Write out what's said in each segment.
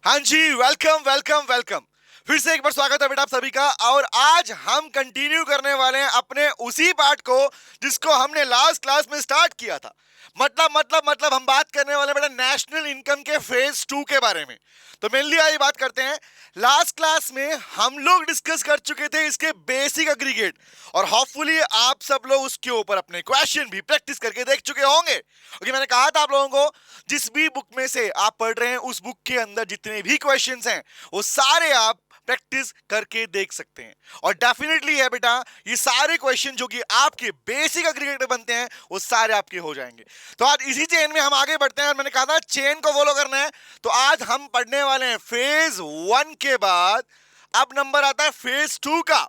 हाँ जी, welcome welcome welcome. फिर से एक बार स्वागत है बेटा आप सभी का। और आज हम कंटिन्यू करने वाले हैं अपने उसी पार्ट को जिसको हमने लास्ट क्लास में स्टार्ट किया था। मतलब हम बात करने वाले हैं बेटा नेशनल इनकम के फेज 2 के बारे में। तो मेनली आई बात करते हैं। लास्ट क्लास में हम लोग डिस्कस कर चुके थे इसके बेसिक एग्रीगेट, और होपफुली आप सब लोग उसके ऊपर अपने क्वेश्चन भी प्रैक्टिस करके देख चुके होंगे। क्योंकि मैंने कहा था आप लोगों को, जिस भी बुक में से आप पढ़ रहे हैं उस बुक के अंदर जितने भी क्वेश्चंस हैं वो सारे आप प्रैक्टिस करके देख सकते हैं। और डेफिनेटली है बेटा, ये सारे क्वेश्चन जो कि आपके बेसिक एग्रीगेट में बनते हैं वो सारे आपके हो जाएंगे। तो आज इसी चेन में हम आगे बढ़ते हैं, और मैंने कहा था चेन को फॉलो करना है। तो आज हम पढ़ने वाले हैं फेज 1 के बाद अब नंबर आता है फेज 2 का।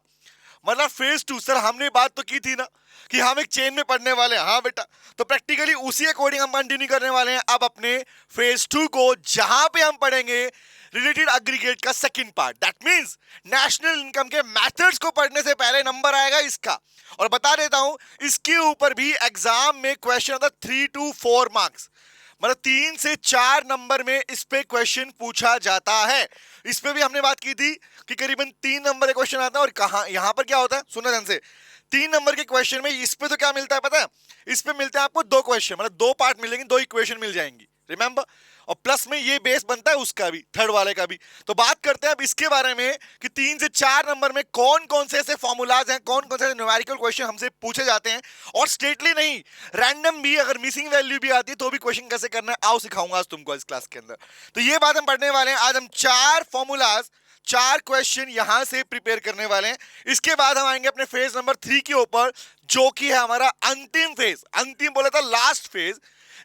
मतलब फेज 2 सर, हमने बात तो की थी ना कि हम एक चेन में पढ़ने वाले हैं। हाँ बेटा, तो प्रैक्टिकली उसी अकॉर्डिंग हम कंटिन्यू करने वाले हैं अब अपने फेज 2 को, जहां पे हम पढ़ेंगे रिलेटेड एग्रीगेट का second part. That means national income के मेथड्स को पढ़ने से पहले नंबर आएगा इसका। और बता देता हूं, इसके ऊपर भी एग्जाम में क्वेश्चन आता है 3 to 4 मार्क्स। मतलब 3 से 4 नंबर में इस पे क्वेश्चन पूछा जाता है। इस पे भी हमने बात की थी कि करीबन 3 नंबर के क्वेश्चन आता है। और कहां यहां पर क्या होता है, सुनो ध्यान से। 3 नंबर के क्वेश्चन में इस पे तो क्या मिलता है पता है, इस पे मिलते हैं आपको 2 क्वेश्चन, मतलब 2 पार्ट मिलेंगे, 2 इक्वेशन मिल जाएंगी, रिमेंबर। और प्लस में ये बेस बनता है उसका भी, थर्ड वाले का भी। तो बात करते हैं अब इसके बारे में कि 3 से 4 नंबर में कौन कौन से ऐसे फॉर्मूलाज हैं, कौन कौन से न्यूमेरिकल क्वेश्चन हमसे पूछे जाते हैं। और स्ट्रेटली नहीं, रैंडम भी, अगर मिसिंग वैल्यू भी आती है तो भी क्वेश्चन कैसे करना है आओ सिखाऊंगा आज तुमको इस क्लास के अंदर। तो ये बात हम पढ़ने वाले हैं। आज हम 4 फॉर्मूलाज, 4 क्वेश्चन यहां से प्रिपेयर करने वाले हैं। इसके बाद हम आएंगे अपने फेज नंबर 3 के ऊपर, जो कि है हमारा अंतिम फेज। अंतिम बोला था लास्ट फेज,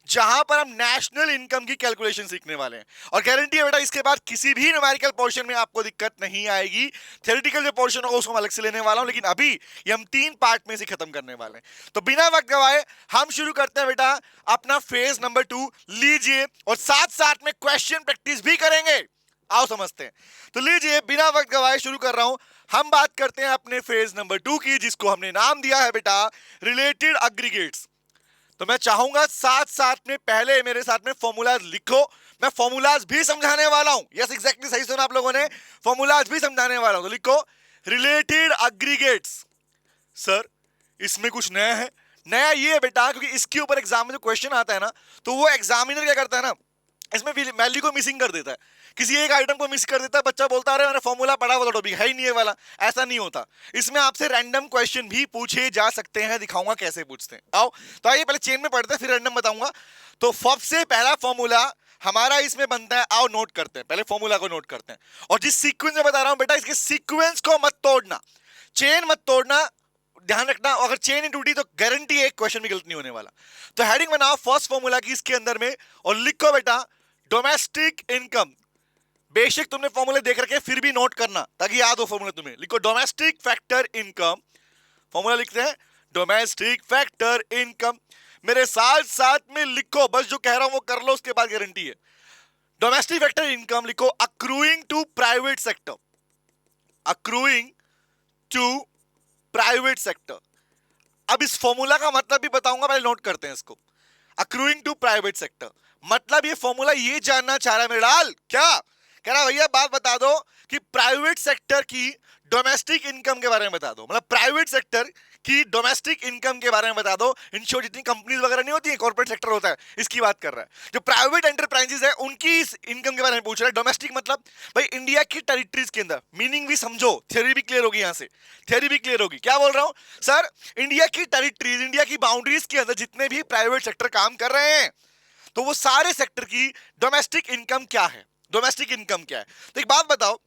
जहां पर हम नेशनल इनकम की कैलकुलेशन सीखने वाले हैं। और गारंटी है बेटा, इसके बाद किसी भी न्यूमेरिकल पोर्शन में आपको दिक्कत नहीं आएगी। थ्योरेटिकल जो पोर्शन होगा उसको मैं अलग से लेने वाला हूं, लेकिन अभी ये हम 3 पार्ट में से खत्म करने वाले हैं। तो बिना वक्त गवाए हम शुरू करते हैं बेटा अपना फेज नंबर 2। लीजिए, और साथ साथ में क्वेश्चन प्रैक्टिस भी करेंगे। आओ समझते हैं। तो लीजिए, बिना वक्त गवाए शुरू कर रहा हूं। हम बात करते हैं अपने फेज नंबर 2 की, जिसको हमने नाम दिया है बेटा रिलेटेड एग्रीगेट्स। तो मैं चाहूंगा साथ साथ में पहले मेरे साथ में फॉर्मूलाज लिखो। मैं फॉर्मूलाज भी समझाने वाला हूं। यस एग्जैक्टली, सही सुना आप लोगों ने, फॉर्मूलाज भी समझाने वाला हूं। तो लिखो रिलेटेड एग्रीगेट्स। सर इसमें कुछ नया है? नया ये है बेटा, क्योंकि इसके ऊपर एग्जाम में जो क्वेश्चन आता है ना, तो वो एग्जामिनर क्या करता है ना, इसमें वैल्यू को मिसिंग कर देता है, किसी एक आइटम को मिस कर देता है। बच्चा बोलता है मैंने फॉर्मूला पढ़ा हुआ था टॉपिक है ही नहीं है वाला। ऐसा नहीं होता, इसमें आपसे रैंडम क्वेश्चन भी पूछे जा सकते हैं। दिखाऊंगा कैसे पूछते हैं, आओ। तो आइए पहले चेन में पढ़ते हैं, फिर रैंडम बताऊंगा। तो सबसे पहला फॉर्मूला हमारा इसमें बनता है, आओ नोट करते हैं, पहले फॉर्मूला को नोट करते हैं। और जिस सीक्वेंस में बता रहा हूं बेटा, इसके सीक्वेंस को मत तोड़ना, चेन मत तोड़ना, ध्यान रखना। अगर चेन ही टूटी तो गारंटी एक क्वेश्चन भी गलत नहीं होने वाला। तो हेडिंग बनाओ फर्स्ट फॉर्मूला की इसके अंदर में, और लिखो बेटा डोमेस्टिक इनकम। बेशक तुमने फॉर्मूले देख रखे, फिर भी नोट करना ताकि याद हो फॉर्मूला तुम्हें। लिखो डोमेस्टिक फैक्टर इनकम। फॉर्मूला लिखते हैं डोमेस्टिक फैक्टर इनकम। मेरे साथ साथ में लिखो, बस जो कह रहा हूं वो कर लो, उसके बाद गारंटी है। डोमेस्टिक फैक्टर इनकम लिखो accruing to private sector. Accruing to private sector. अब इस फॉर्मूला का मतलब भी बताऊंगा, पहले नोट करते हैं इसको। अक्रूइंग टू प्राइवेट सेक्टर मतलब ये फॉर्मूला ये जानना चाह रहा है मेरा लाल, क्या कह रहा भैया, बात बता दो कि प्राइवेट सेक्टर की डोमेस्टिक इनकम के बारे में बता दो। मतलब प्राइवेट सेक्टर की डोमेस्टिक इनकम के बारे में बता दो। इन शॉर्ट जितनी कंपनीज वगैरह नहीं होती है, कॉर्पोरेट सेक्टर होता है, इसकी बात कर रहा है। जो प्राइवेट एंटरप्राइजेस है उनकी इस इनकम के बारे में पूछ रहा है। डोमेस्टिक मतलब भाई इंडिया की टेरिटरीज के अंदर, मीनिंग भी समझो, थ्योरी भी क्लियर होगी, यहां से थ्योरी भी क्लियर होगी। क्या बोल रहा हूं सर, इंडिया की टेरिटरीज, इंडिया की बाउंड्रीज के अंदर जितने भी प्राइवेट सेक्टर काम कर रहे हैं, तो वो सारे सेक्टर की डोमेस्टिक इनकम क्या है, डोमेस्टिक इनकम क्या है। तो एक बात बताओ,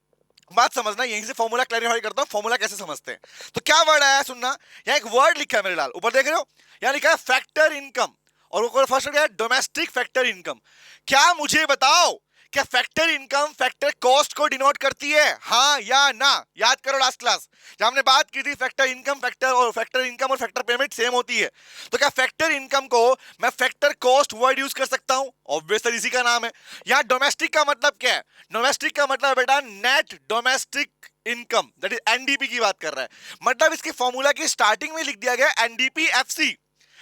बात समझना, यहीं से फॉर्मूला क्लैरिफाई करता हूं, फॉर्मूला कैसे समझते हैं। तो क्या वर्ड आया सुनना, यहां एक वर्ड लिखा है मेरे लाल, ऊपर देख रहे हो, यहां लिखा है फैक्टर इनकम, और ऊपर फर्स्ट क्या है, डोमेस्टिक फैक्टर इनकम। क्या मुझे बताओ, क्या फैक्टर इनकम फैक्टर कॉस्ट को डिनोट करती है, हाँ या ना? याद करो लास्ट क्लास जब हमने बात की थी फैक्टर इनकम, फैक्टर और फैक्टर इनकम और फैक्टर पेमेंट सेम होती है। तो क्या फैक्टर इनकम को मैं फैक्टर कॉस्ट वर्ड यूज कर सकता हूं? ऑब्वियसली इसी का नाम है। यहां डोमेस्टिक का मतलब क्या है? डोमेस्टिक का मतलब बेटा net domestic income, that is NDP की बात कर रहा है। मतलब इसके फॉर्मूला की स्टार्टिंग में लिख दिया गया एनडीपी एफसी।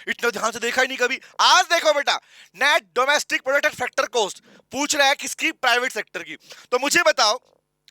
इतना ध्यान से देखा ही नहीं कभी। आज देखो बेटा, net domestic product factor cost पूछ रहा है किसकी, प्राइवेट सेक्टर की। तो मुझे बताओ,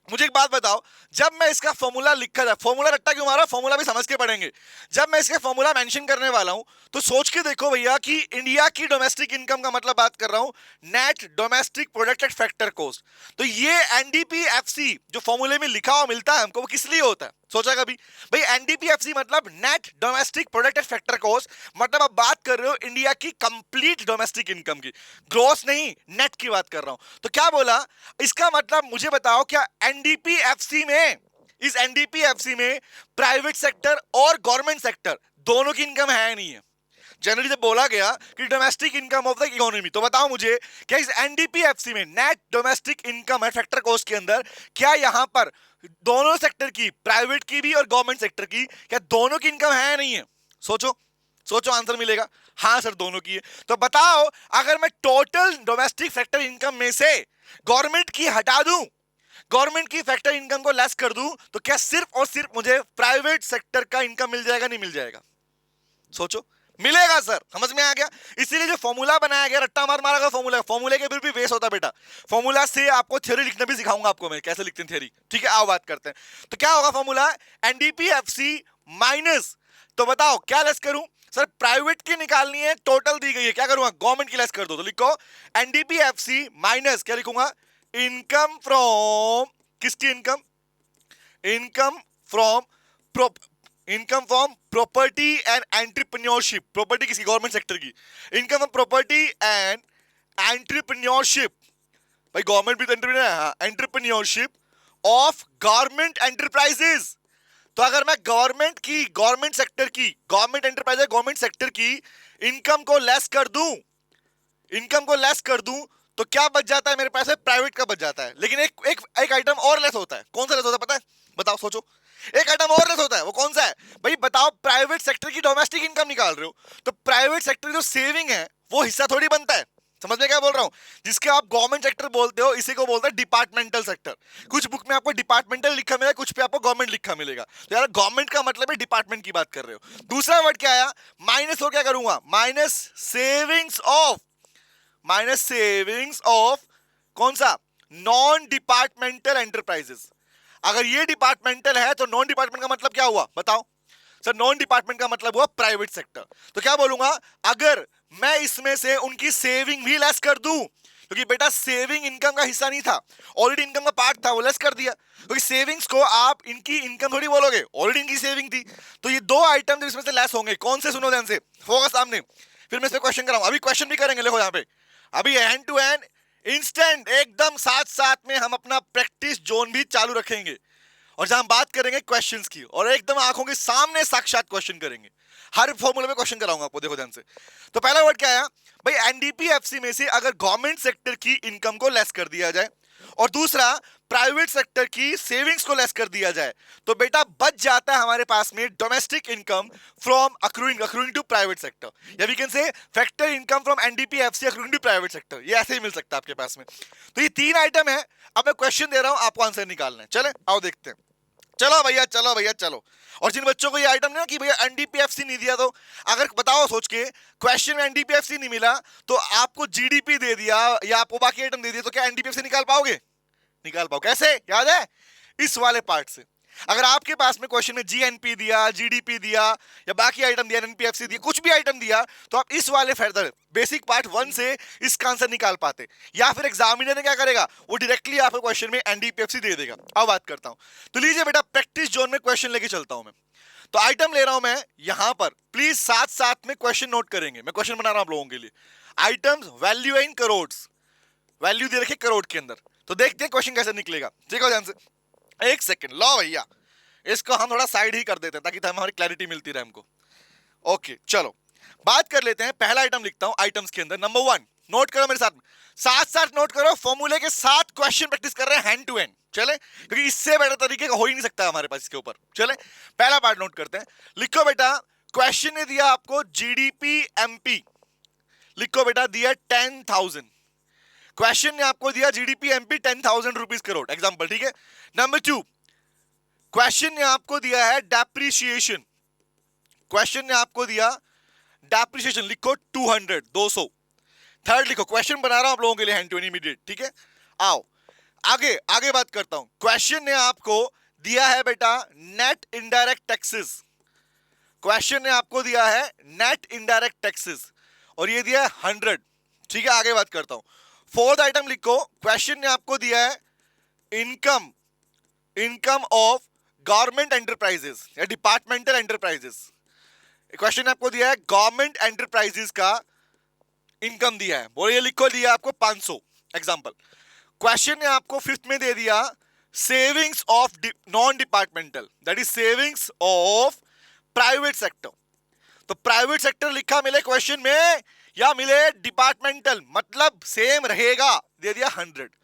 मुझे एक बात बताओ, जब मैं इसका फॉर्मूला लिखा था, फॉर्मूला रट्टा क्यों मारा, फॉर्मूला भी समझ के पढ़ेंगे। जब मैं इसका फॉर्मूला मेंशन करने वाला हूं तो सोच के देखो भैया कि इंडिया की डोमेस्टिक इनकम का मतलब बात कर रहा हूं net domestic product factor cost. तो ये एनडीपीएफसी जो फॉर्मूले में लिखा हुआ मिलता है हमको, वो किस लिए होता है, सोचा कभी भाई? एनडीपीएफसी मतलब net domestic product factor cost, मतलब आप बात कर रहे हो इंडिया की कंप्लीट डोमेस्टिक इनकम की, ग्रॉस नहीं नेट की बात कर रहा हूं। तो क्या बोला, इसका मतलब मुझे बताओ क्या एनडीपीएफसी में, इस एनडीपीएफसी में प्राइवेट सेक्टर और गवर्नमेंट सेक्टर दोनों की इनकम है नहीं है? जनरली जब बोला गया कि domestic income of the economy, तो बताओ मुझे क्या इस एनडीपीएफसी में नेट डोमेस्टिक इनकम है फैक्टर कॉस्ट के अंदर, क्या यहां पर दोनों सेक्टर की, प्राइवेट की भी और गवर्नमेंट सेक्टर की, क्या दोनों की इनकम है नहीं है? सोचो सोचो, आंसर मिलेगा हाँ सर दोनों की है। तो बताओ, अगर मैं टोटल डोमेस्टिक फैक्टर इनकम में से गवर्नमेंट की हटा दूं, गवर्नमेंट की फैक्टर इनकम को लेस कर दूं, तो क्या सिर्फ और सिर्फ मुझे प्राइवेट सेक्टर का इनकम मिल जाएगा, नहीं मिल जाएगा? सोचो, मिलेगा सर, समझ में आ गया? इसीलिए जो फॉर्मूला बनाया गया, रट्टा मार मारा का फॉर्मूला, फॉर्मूले के बिल भी वेस्ट होता बेटा। फॉर्मूला से आपको थ्योरी लिखना भी सिखाऊंगा आपको मैं, कैसे लिखते हैं थ्योरी, ठीक है? आओ बात करते हैं। तो क्या होगा फॉर्मूला, एनडीपीएफसी माइनस, तो बताओ क्या लेस करूं सर? प्राइवेट की निकालनी है, टोटल दी गई है, क्या करूंगा, गवर्नमेंट की लेस कर दो। तो लिखो एनडीपीएफसी माइनस, क्या लिखूंगा, इनकम फ्रॉम, किसकी income, income from income from property and entrepreneurship, property किसकी, गवर्नमेंट सेक्टर की, income from property and entrepreneurship, भाई गवर्नमेंट भी तो एंटरप्रेन्योर है, हाँ, एंटरप्रेन्योरशिप ऑफ गवर्नमेंट एंटरप्राइजेस। तो अगर मैं गवर्नमेंट की, गवर्नमेंट सेक्टर की, गवर्नमेंट एंटरप्राइज गवर्नमेंट सेक्टर की इनकम को लेस कर दूं, इनकम को लेस कर दूं, तो क्या बच जाता है मेरे पास, प्राइवेट का बच जाता है। लेकिन एक एक एक आइटम और लेस होता है, कौन सा लेस होता है पता है, बताओ सोचो, एक आइटम और लेस होता है, वो कौन सा है भाई? बताओ, प्राइवेट सेक्टर की डोमेस्टिक इनकम निकाल रहे हो, तो प्राइवेट सेक्टर जो सेविंग है वो हिस्सा थोड़ी बनता है। समझ में क्या बोल रहा हूं? जिसके आप गवर्नमेंट सेक्टर बोलते हो, इसी को बोलते हैं डिपार्टमेंटल सेक्टर। कुछ बुक में आपको डिपार्टमेंटल लिखा मिलेगा, कुछ पे आपको गवर्नमेंट लिखा मिलेगा। तो यार गवर्नमेंट का मतलब है डिपार्टमेंट की बात कर रहे हो। दूसरा वर्ड क्या आया, माइनस, हो क्या करूंगा, minus savings of, minus savings of कौन सा, नॉन डिपार्टमेंटल एंटरप्राइजेस। अगर ये डिपार्टमेंटल है तो नॉन डिपार्टमेंट का मतलब क्या हुआ, बताओ सर? नॉन डिपार्टमेंट का मतलब हुआ प्राइवेट सेक्टर। तो क्या बोलूंगा, अगर मैं इसमें से उनकी सेविंग भी लेस कर दूं, क्योंकि बेटा सेविंग इनकम का हिस्सा नहीं था, ऑलरेडी इनकम का पार्ट था, वो लेस कर दिया, क्योंकि सेविंग्स को आप इनकी इनकम थोड़ी बोलोगे, ऑलरेडी इनकी सेविंग थी। तो ये दो आइटम इसमें से लेस होंगे, कौन से, सुनो ध्यान से, फोकस सामने, फिर मैं इस पे क्वेश्चन कराऊं, अभी क्वेश्चन भी करेंगे, देखो यहाँ पे अभी हैंड टू हैंड इंस्टेंट एकदम साथ साथ में हम अपना प्रैक्टिस जोन भी चालू रखेंगे, और जहां हम बात करेंगे क्वेश्चंस की, और एकदम आंखों के सामने साक्षात क्वेश्चन करेंगे, हर फॉर्मूले में क्वेश्चन कराऊंगा आपको, देखो ध्यान से। तो पहला वर्ड क्या आया भाई, एनडीपीएफसी में से अगर गवर्नमेंट सेक्टर की इनकम को लेस कर दिया जाए, और दूसरा प्राइवेट सेक्टर की सेविंग्स को लेस कर दिया जाए, तो बेटा बच जाता है हमारे पास में domestic income from accruing to private sector, या we can say factor income from NDPFC accruing to private sector, ये ऐसे ही मिल सकता है आपके पास में। तो ये तीन आइटम है, अब मैं क्वेश्चन दे रहा हूं, आपको आंसर निकालना है। चले आओ देखते हैं, चलो भैया चलो भैया चलो। और जिन बच्चों को ये आइटम ना कि भैया एनडीपीएफसी नहीं दिया, तो अगर बताओ सोच के, क्वेश्चन में एनडीपीएफसी नहीं मिला तो आपको जीडीपी दे दिया या आपको बाकी आइटम दे दिया, तो क्या एनडीपीएफसी निकाल पाओगे? निकाल पाओ, कैसे, याद है इस वाले पार्ट से। अगर आपके पास में क्वेश्चन में जीएनपी दिया, जीडीपी दिया, या बाकी आइटम दिया, एनपीएफसी दिया, कुछ भी आइटम दिया, तो आप इस वाले फर्दर बेसिक पार्ट 1 से इसका आंसर निकाल पाते, या फिर एग्जामिनर ने क्या करेगा, वो डायरेक्टली आपको क्वेश्चन में एनडीपीएफसी दे देगा। अब बात करता हूं, तो लीजिए बेटा प्रैक्टिस जोन में क्वेश्चन लेके चलता हूं मैं। तो आइटम ले रहा हूं मैं यहां पर, प्लीज साथ साथ में क्वेश्चन नोट करेंगे, मैं क्वेश्चन बना रहा हूं आप लोगों के लिए। Items value in crore, value दे रखे करोड़ के अंदर, तो देखते हैं क्वेश्चन कैसे निकलेगा। ठीक है ध्यान से, एक सेकंड, लो भैया इसको हम थोड़ा साइड ही कर देते हैं ताकि हमारी क्लैरिटी मिलती रहे हमको। ओके चलो बात कर लेते हैं, पहला आइटम लिखता हूं आइटम्स के अंदर, नंबर 1, नोट करो मेरे साथ, साथ साथ नोट करो, फॉर्मूले के साथ क्वेश्चन प्रैक्टिस कर रहे हैं हैंड टू हैंड, चले, क्योंकि इससे बेटर तरीके का हो ही नहीं सकता हमारे पास इसके ऊपर। चले पहला पार्ट नोट करते हैं, लिखो बेटा, क्वेश्चन ने दिया आपको जीडीपी एमपी, लिखो बेटा दिया 10,000, क्वेश्चन ने आपको दिया GDP MP 10,000 rupees crore, example, ठीक है। नंबर 2, क्वेश्चन ने आपको दिया है डेप्रिसिएशन, क्वेश्चन ने आपको दिया डेप्रिसिएशन लिखो 200 200। थर्ड लिखो, क्वेश्चन बना रहा हूं आप लोगों के लिए हैंड टू इमीडिएट, ठीक है। आओ आगे आगे बात करता हूं। क्वेश्चन ने आपको दिया है बेटा नेट इनडायरेक्ट टैक्सेस। क्वेश्चन ने आपको दिया है नेट इनडायरेक्ट टैक्सेस और ये दिया है 100, ठीक है। आगे बात करता हूं। फोर्थ आइटम लिखो, क्वेश्चन ने आपको दिया है इनकम ऑफ गवर्नमेंट एंटरप्राइजेस या डिपार्टमेंटल एंटरप्राइजेस। क्वेश्चन ने आपको दिया है गवर्नमेंट एंटरप्राइजेस का इनकम दिया है, बोलिए लिखो, दिया आपको 500 एग्जांपल। क्वेश्चन ने आपको फिफ्थ में दे दिया savings of non departmental, that is savings of private sector. तो प्राइवेट सेक्टर लिखा मिले क्वेश्चन में या मिले डिपार्टमेंटल, मतलब सेम रहेगा, दे दिया 100।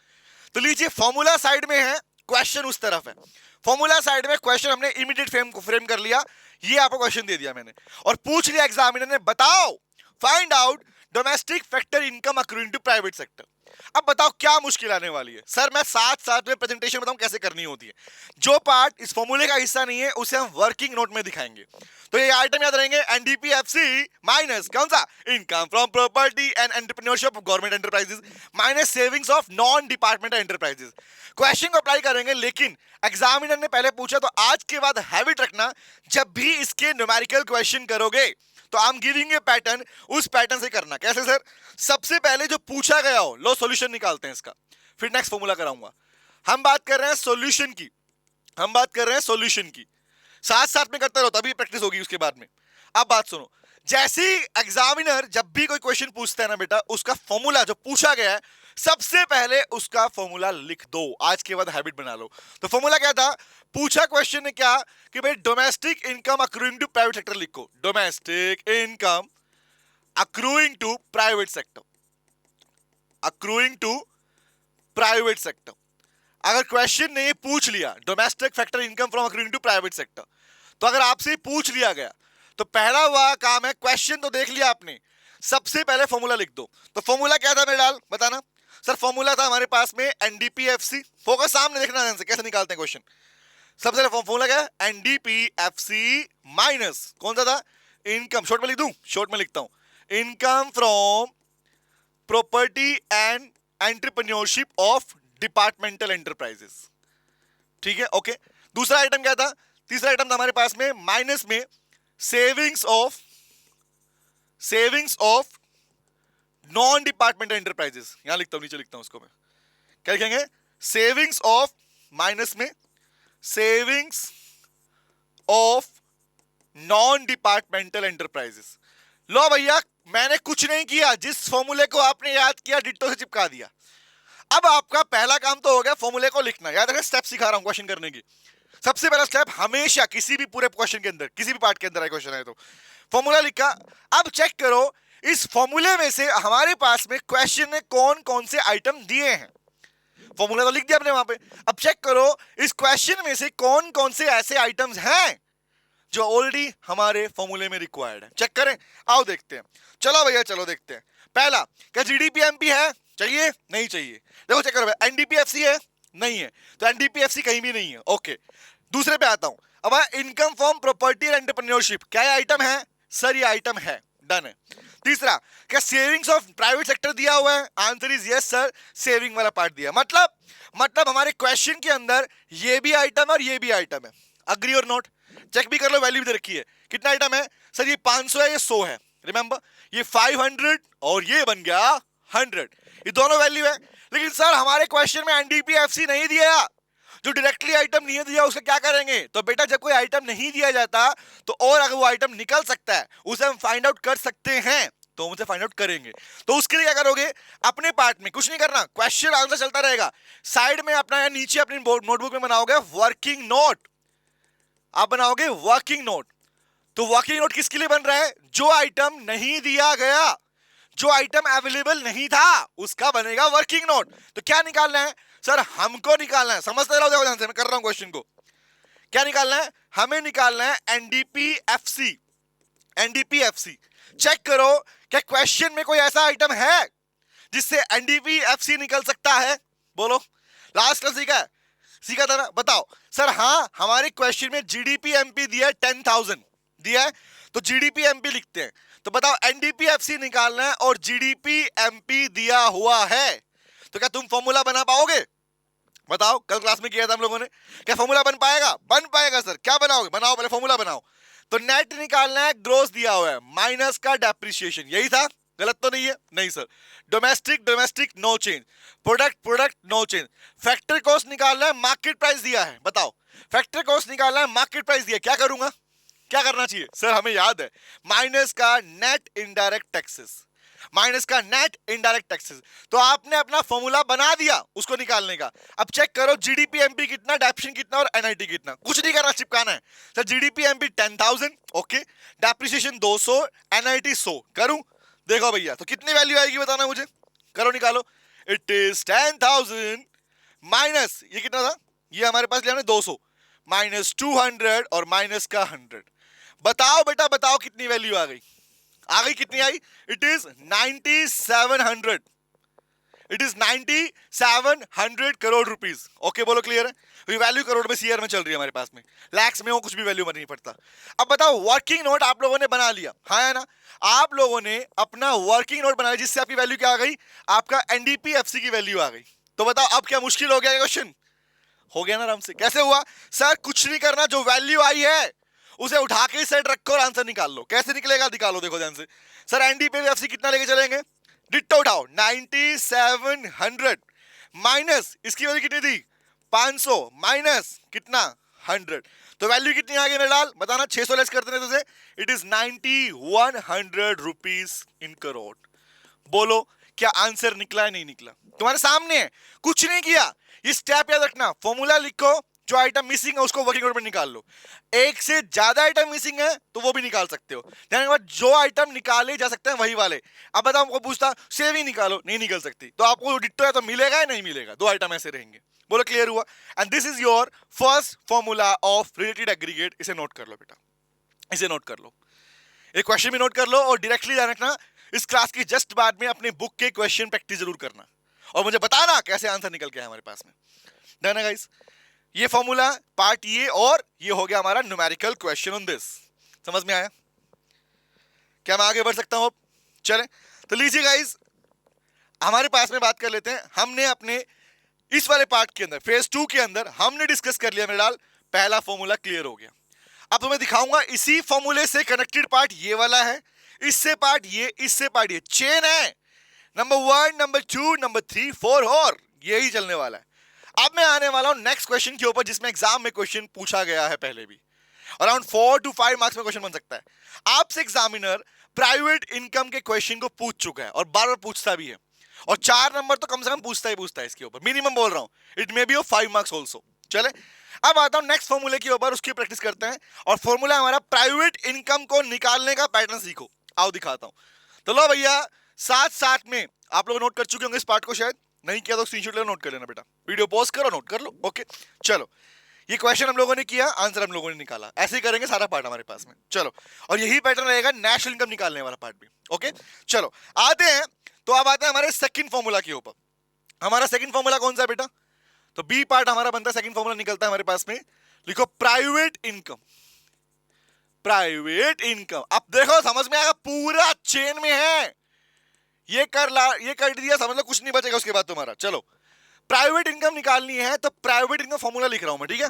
तो लीजिए फॉर्मूला साइड में है, क्वेश्चन उस तरफ है। फॉर्मूला साइड में क्वेश्चन हमने इमीडिएट फ्रेम कर लिया, ये आपको क्वेश्चन दे दिया मैंने और पूछ लिया एग्जामिनर ने, बताओ find out domestic factor income accruing to private sector. अब बताओ क्या मुश्किल आने वाली है। सर मैं साथ साथ में प्रेजेंटेशन बताऊं कैसे करनी होती है। जो पार्ट इस फॉर्मूले का हिस्सा नहीं है उसे हम वर्किंग नोट में दिखाएंगे। तो ये आइटम याद रहेंगे, एनडीपीएफसी माइनस कौन सा, income from property and entrepreneurship of government enterprises minus savings of non departmental enterprises. Question को अप्लाई करेंगे, लेकिन एग्जामिनर ने पहले पूछा तो आज के बाद हैबिट रखना, जब भी इसके न्यूमेरिकल क्वेश्चन करोगे तो I am giving a pattern, उस पैटर्न से करना। कैसे सर, सबसे पहले जो पूछा गया हो लो सॉल्यूशन निकालते हैं इसका, फिर नेक्स्ट फॉर्मूला कराऊंगा। हम बात कर रहे हैं सॉल्यूशन की, हम बात कर रहे हैं सॉल्यूशन की, साथ साथ में करते रहो तभी प्रैक्टिस होगी उसके बाद में। अब बात सुनो, जैसे एग्जामिनर जब भी कोई क्वेश्चन पूछता है ना बेटा, उसका फॉर्मूला जो पूछा गया है सबसे पहले उसका फॉर्मूला लिख दो, आज के बाद हैबिट बना लो। तो फॉर्मूला क्या था, पूछा क्वेश्चन ने क्या कि भाई domestic income accruing to private sector लिखो, domestic income accruing to private sector, accruing to private sector. अगर क्वेश्चन ने ये पूछ लिया domestic factor income from accruing to private sector, तो अगर आपसे पूछ लिया गया तो पहला हुआ काम है, क्वेश्चन तो देख लिया आपने, सबसे पहले फॉर्मूला लिख दो। तो फॉर्मूला क्या था मेरे डाल बताना सर, फॉर्मूला था हमारे पास में एनडीपीएफसी, फोकस सामने देखना ध्यान से कैसे निकालते हैं क्वेश्चन। सबसे पहले फॉर्मूला क्या है, एनडीपीएफसी माइनस कौन सा था, इनकम, शॉर्ट में लिख दूं, शॉर्ट में लिखता हूं, income from property and entrepreneurship of departmental enterprises, ठीक है ओके। दूसरा आइटम क्या था, तीसरा आइटम था हमारे पास में माइनस में savings of non departmental enterprises, यहां लिखता हूं, नीचे लिखता हूं उसको मैं, क्या लिखेंगे, सेविंग्स ऑफ माइनस में savings of non departmental enterprises. लो भैया मैंने कुछ नहीं किया, जिस फॉर्मूले को आपने याद किया डिट्टो से चिपका दिया। अब आपका पहला काम तो हो गया फॉर्मूले को लिखना, याद रखना स्टेप सिखा रहा हूं क्वेश्चन करने की। सबसे पहला स्टेप हमेशा किसी भी पूरे क्वेश्चन के अंदर, किसी भी पार्ट के अंदर क्वेश्चन है तो फॉर्मूला लिखा। अब चेक करो इस फॉर्मूले में से हमारे पास में क्वेश्चन ने कौन कौन से आइटम दिए हैं, फॉर्मूला तो लिख दिया आपने वहां पे। अब चेक करो इस क्वेश्चन में से कौन कौन से ऐसे आइटम्स हैं जो ऑलरेडी हमारे फॉर्मूले में रिक्वायर्ड है, चेक करें, आओ देखते हैं। चलो भैया चलो देखते हैं। पहला, क्या जीडीपीएमपी है, चाहिए नहीं चाहिए, देखो चेक करो, एनडीपीएफसी है नहीं है, तो एनडीपीएफसी कहीं भी नहीं है, ओके। दूसरे पे आता हूं, अब income from property and entrepreneurship, क्या ये आइटम है, सर ये आइटम है, डन है। तीसरा, क्या सेविंग्स ऑफ प्राइवेट सेक्टर दिया हुआ है, answer is yes sir, saving वाला पार्ट दिया, मतलब हमारे क्वेश्चन के अंदर ये भी आइटम और ये भी आइटम है, अग्री और नोट, चेक भी कर लो, वैल्यू भी रखी है, कितना आइटम है सर, ये 500 है, ये 100 है, रिमेंबर ये 500 और ये बन गया 100, ये दोनों वैल्यू है। लेकिन सर हमारे क्वेश्चन में एनडीपीएफसी नहीं दिया, जो डायरेक्टली आइटम नहीं दिया उसका क्या करेंगे, तो बेटा जब कोई आइटम नहीं दिया जाता तो और अगर वो आइटम निकल सकता है उसे हम फाइंड आउट कर सकते हैं, तो उनसे फाइंड आउट करेंगे। तो उसके लिए क्या करोगे, अपने पार्ट में कुछ नहीं करना, क्वेश्चन आंसर चलता रहेगा, साइड में अपना या नीचे अपनी नोटबुक में बनाओगे वर्किंग नोट, आप बनाओगे वर्किंग नोट। तो वर्किंग नोट किसके लिए बन रहा है, जो आइटम नहीं दिया गया, जो आइटम अवेलेबल नहीं था उसका बनेगा वर्किंग नोट। तो क्या निकालना है सर, हमको निकालना है, समझते रहो, देखो ध्यान से मैं कर रहा हूं क्वेश्चन को, क्या निकालना है, हमें निकालना है एनडीपीएफसी, एनडीपीएफसी। चेक करो क्या क्वेश्चन में कोई ऐसा आइटम है जिससे एनडीपीएफसी निकल सकता है, बोलो, लास्ट क्लास सीखा था ना, बताओ सर। हाँ हमारे क्वेश्चन में जीडीपीएमपी दिया है 10,000 दिया है, तो जीडीपीएमपी लिखते हैं। तो बताओ एनडीपीएफसी निकालना है और जीडीपी एमपी दिया हुआ है, तो क्या तुम फॉर्मूला बना पाओगे? बताओ, कल क्लास में किया था हम लोगों ने, क्या फॉर्मूला बन पाएगा? बन पाएगा सर। क्या बनाओगे? बनाओ, पहले फॉर्मूला बनाओ। तो नेट निकालना है, ग्रोस दिया हुआ है, माइनस का डेप्रिसिएशन, यही था, गलत तो नहीं है? नहीं sir. Domestic domestic no change, product product no change. Factor cost निकालना है, मार्केट प्राइस दिया है, बताओ फैक्टर कॉस्ट निकालना है, मार्केट प्राइस दिया, क्या करूंगा? क्या करना चाहिए सर? हमें याद है, माइनस का नेट इनडायरेक्ट टैक्सेस, माइनस का नेट इनडायरेक्ट टैक्सेस। तो आपने अपना फॉर्मूला बना दिया उसको निकालने का। अब चेक करो जीडीपी एमपी कितना, डेप्रिसिएशन कितना और एनआईटी कितना, कुछ नहीं करना, चिपकाना है sir. GDP MP 10,000, okay, depreciation 200, NIT 100, करूं? देखो भैया, तो कितनी वैल्यू आएगी बताना मुझे, करो निकालो। इट इज 10,000 माइनस, ये कितना था, ये हमारे पास लिया हमने 200, माइनस 200 और माइनस का 100। बताओ बेटा बताओ कितनी वैल्यू आ गई? आ गई, कितनी आई? It is 9700, it is 9700 crore rupees. Okay बोलो, क्लियर है? ये वैल्यू करोड़ में सीआर में चल रही है हमारे पास में, लैक्स में हो कुछ भी वैल्यू नहीं पड़ता। अब बताओ वर्किंग नोट आप लोगों ने बना लिया, हाँ है ना? आप लोगों ने अपना वर्किंग नोट बनाया जिससे आपकी वैल्यू क्या आ गई? आपका एनडीपीएफसी की वैल्यू आ गई। तो बताओ अब क्या मुश्किल हो गया क्वेश्चन? हो गया ना आराम से। कैसे हुआ सर? कुछ नहीं करना, जो वैल्यू आई है उसे उठा के साइड रखो और आंसर निकाल लो। कैसे निकलेगा निकालो, देखो ध्यान से। सर एनडीपीएफसी कितना लेके चलेंगे? डिट्टो उठाओ, 9700 माइनस इसकी वैल्यू कितनी थी? 500 माइनस कितना? 100। तो वैल्यू कितनी आ गई मेरे लाल, बताना। 600 लेस करते हैं तो it is 9100 rupees in crore. बोलो क्या आंसर निकला है? नहीं निकला, तुम्हारे सामने है, कुछ नहीं किया। ये स्टेप याद रखना, फॉर्मूला लिखो, जो आइटम मिसिंग है उसको वर्किंग नोट में निकाल लो। एक से ज्यादा आइटम मिसिंग है तो वो भी निकाल सकते हो, जो आइटम निकाले जा सकते हैं वही वाले। अब बताओ, हमको पूछता सेविंग निकालो, नहीं निकल सकती, तो आपको डिट्टो है तो मिलेगा या नहीं मिलेगा? दो आइटम ऐसे रहेंगे। बोलो क्लियर हुआ? And this is your first formula of related aggregate. इसे नोट कर लो बेटा, इसे नोट कर लो, एक क्वेश्चन भी नोट कर लो और डायरेक्टली ध्यान रखना, इस क्लास के जस्ट बाद में अपने बुक के क्वेश्चन प्रैक्टिस जरूर करना और मुझे बताना कैसे आंसर निकल के है हमारे पास में। डन है गाइस? ये फॉर्मूला पार्ट ये, और ये हो गया हमारा न्यूमेरिकल क्वेश्चन ऑन दिस। समझ में आया? क्या मैं आगे बढ़ सकता हूं? चले तो लीजिए गाइस, हमारे पास में बात कर लेते हैं। हमने अपने इस वाले पार्ट के अंदर, फेज 2 के अंदर हमने डिस्कस कर लिया मेरे लाल, पहला फॉर्मूला क्लियर हो गया। अब तुम्हें दिखाऊंगा इसी फॉर्मूले से कनेक्टेड पार्ट ये वाला है, इससे पार्ट ये, इससे पार्ट ये, चेन है। नंबर 1, नंबर 2, नंबर 3, 4 और यही चलने वाला है। अब मैं आने वाला हूं नेक्स्ट क्वेश्चन के ऊपर, जिसमें एग्जाम में क्वेश्चन पूछा गया है पहले भी। अराउंड 4 to 5 मार्क्स में क्वेश्चन बन सकता है। आपसे एग्जामिनर प्राइवेट इनकम के क्वेश्चन को पूछ चुका है और बार बार पूछता भी है, और 4 नंबर तो कम से कम पूछता ही पूछता है इसके ऊपर, मिनिमम बोल रहा हूं। It may be of 5 marks also. चले अब आता हूं नेक्स्ट फॉर्मूले के ऊपर, उसकी प्रैक्टिस करते हैं। और फॉर्मूला हमारा प्राइवेट इनकम को निकालने का पैटर्न सीखो। आओ दिखाता हूं। तो लो भैया, साथ साथ में आप लोग नोट कर चुके होंगे इस पार्ट को, शायद नहीं किया तो स्क्रीनशॉट ले नोट कर लेना बेटा, वीडियो पॉज करो नोट कर लो। ओके चलो, ये क्वेश्चन हम लोगों ने किया, आंसर हम लोगों ने निकाला, ऐसे ही करेंगे सारा पार्ट हमारे पास में। चलो, और यही पैटर्न रहेगा नेशनल इनकम निकालने वाला पार्ट भी। ओके चलो आते हैं। तो अब आते हैं हमारे सेकंड फॉर्मूला के ऊपर। हमारा सेकंड फॉर्मूला कौन सा है बेटा? तो बी पार्ट हमारा बनता है, सेकंड फॉर्मूला निकलता है हमारे पास में। लिखो प्राइवेट इनकम, प्राइवेट इनकम। अब देखो समझ में आएगा, पूरा चेन में है, ये कर दिया, समझ लो कुछ नहीं बचेगा उसके बाद तुम्हारा। चलो प्राइवेट इनकम निकालनी है, तो प्राइवेट इनकम फॉर्मूला लिख रहा हूं मैं, ठीक है?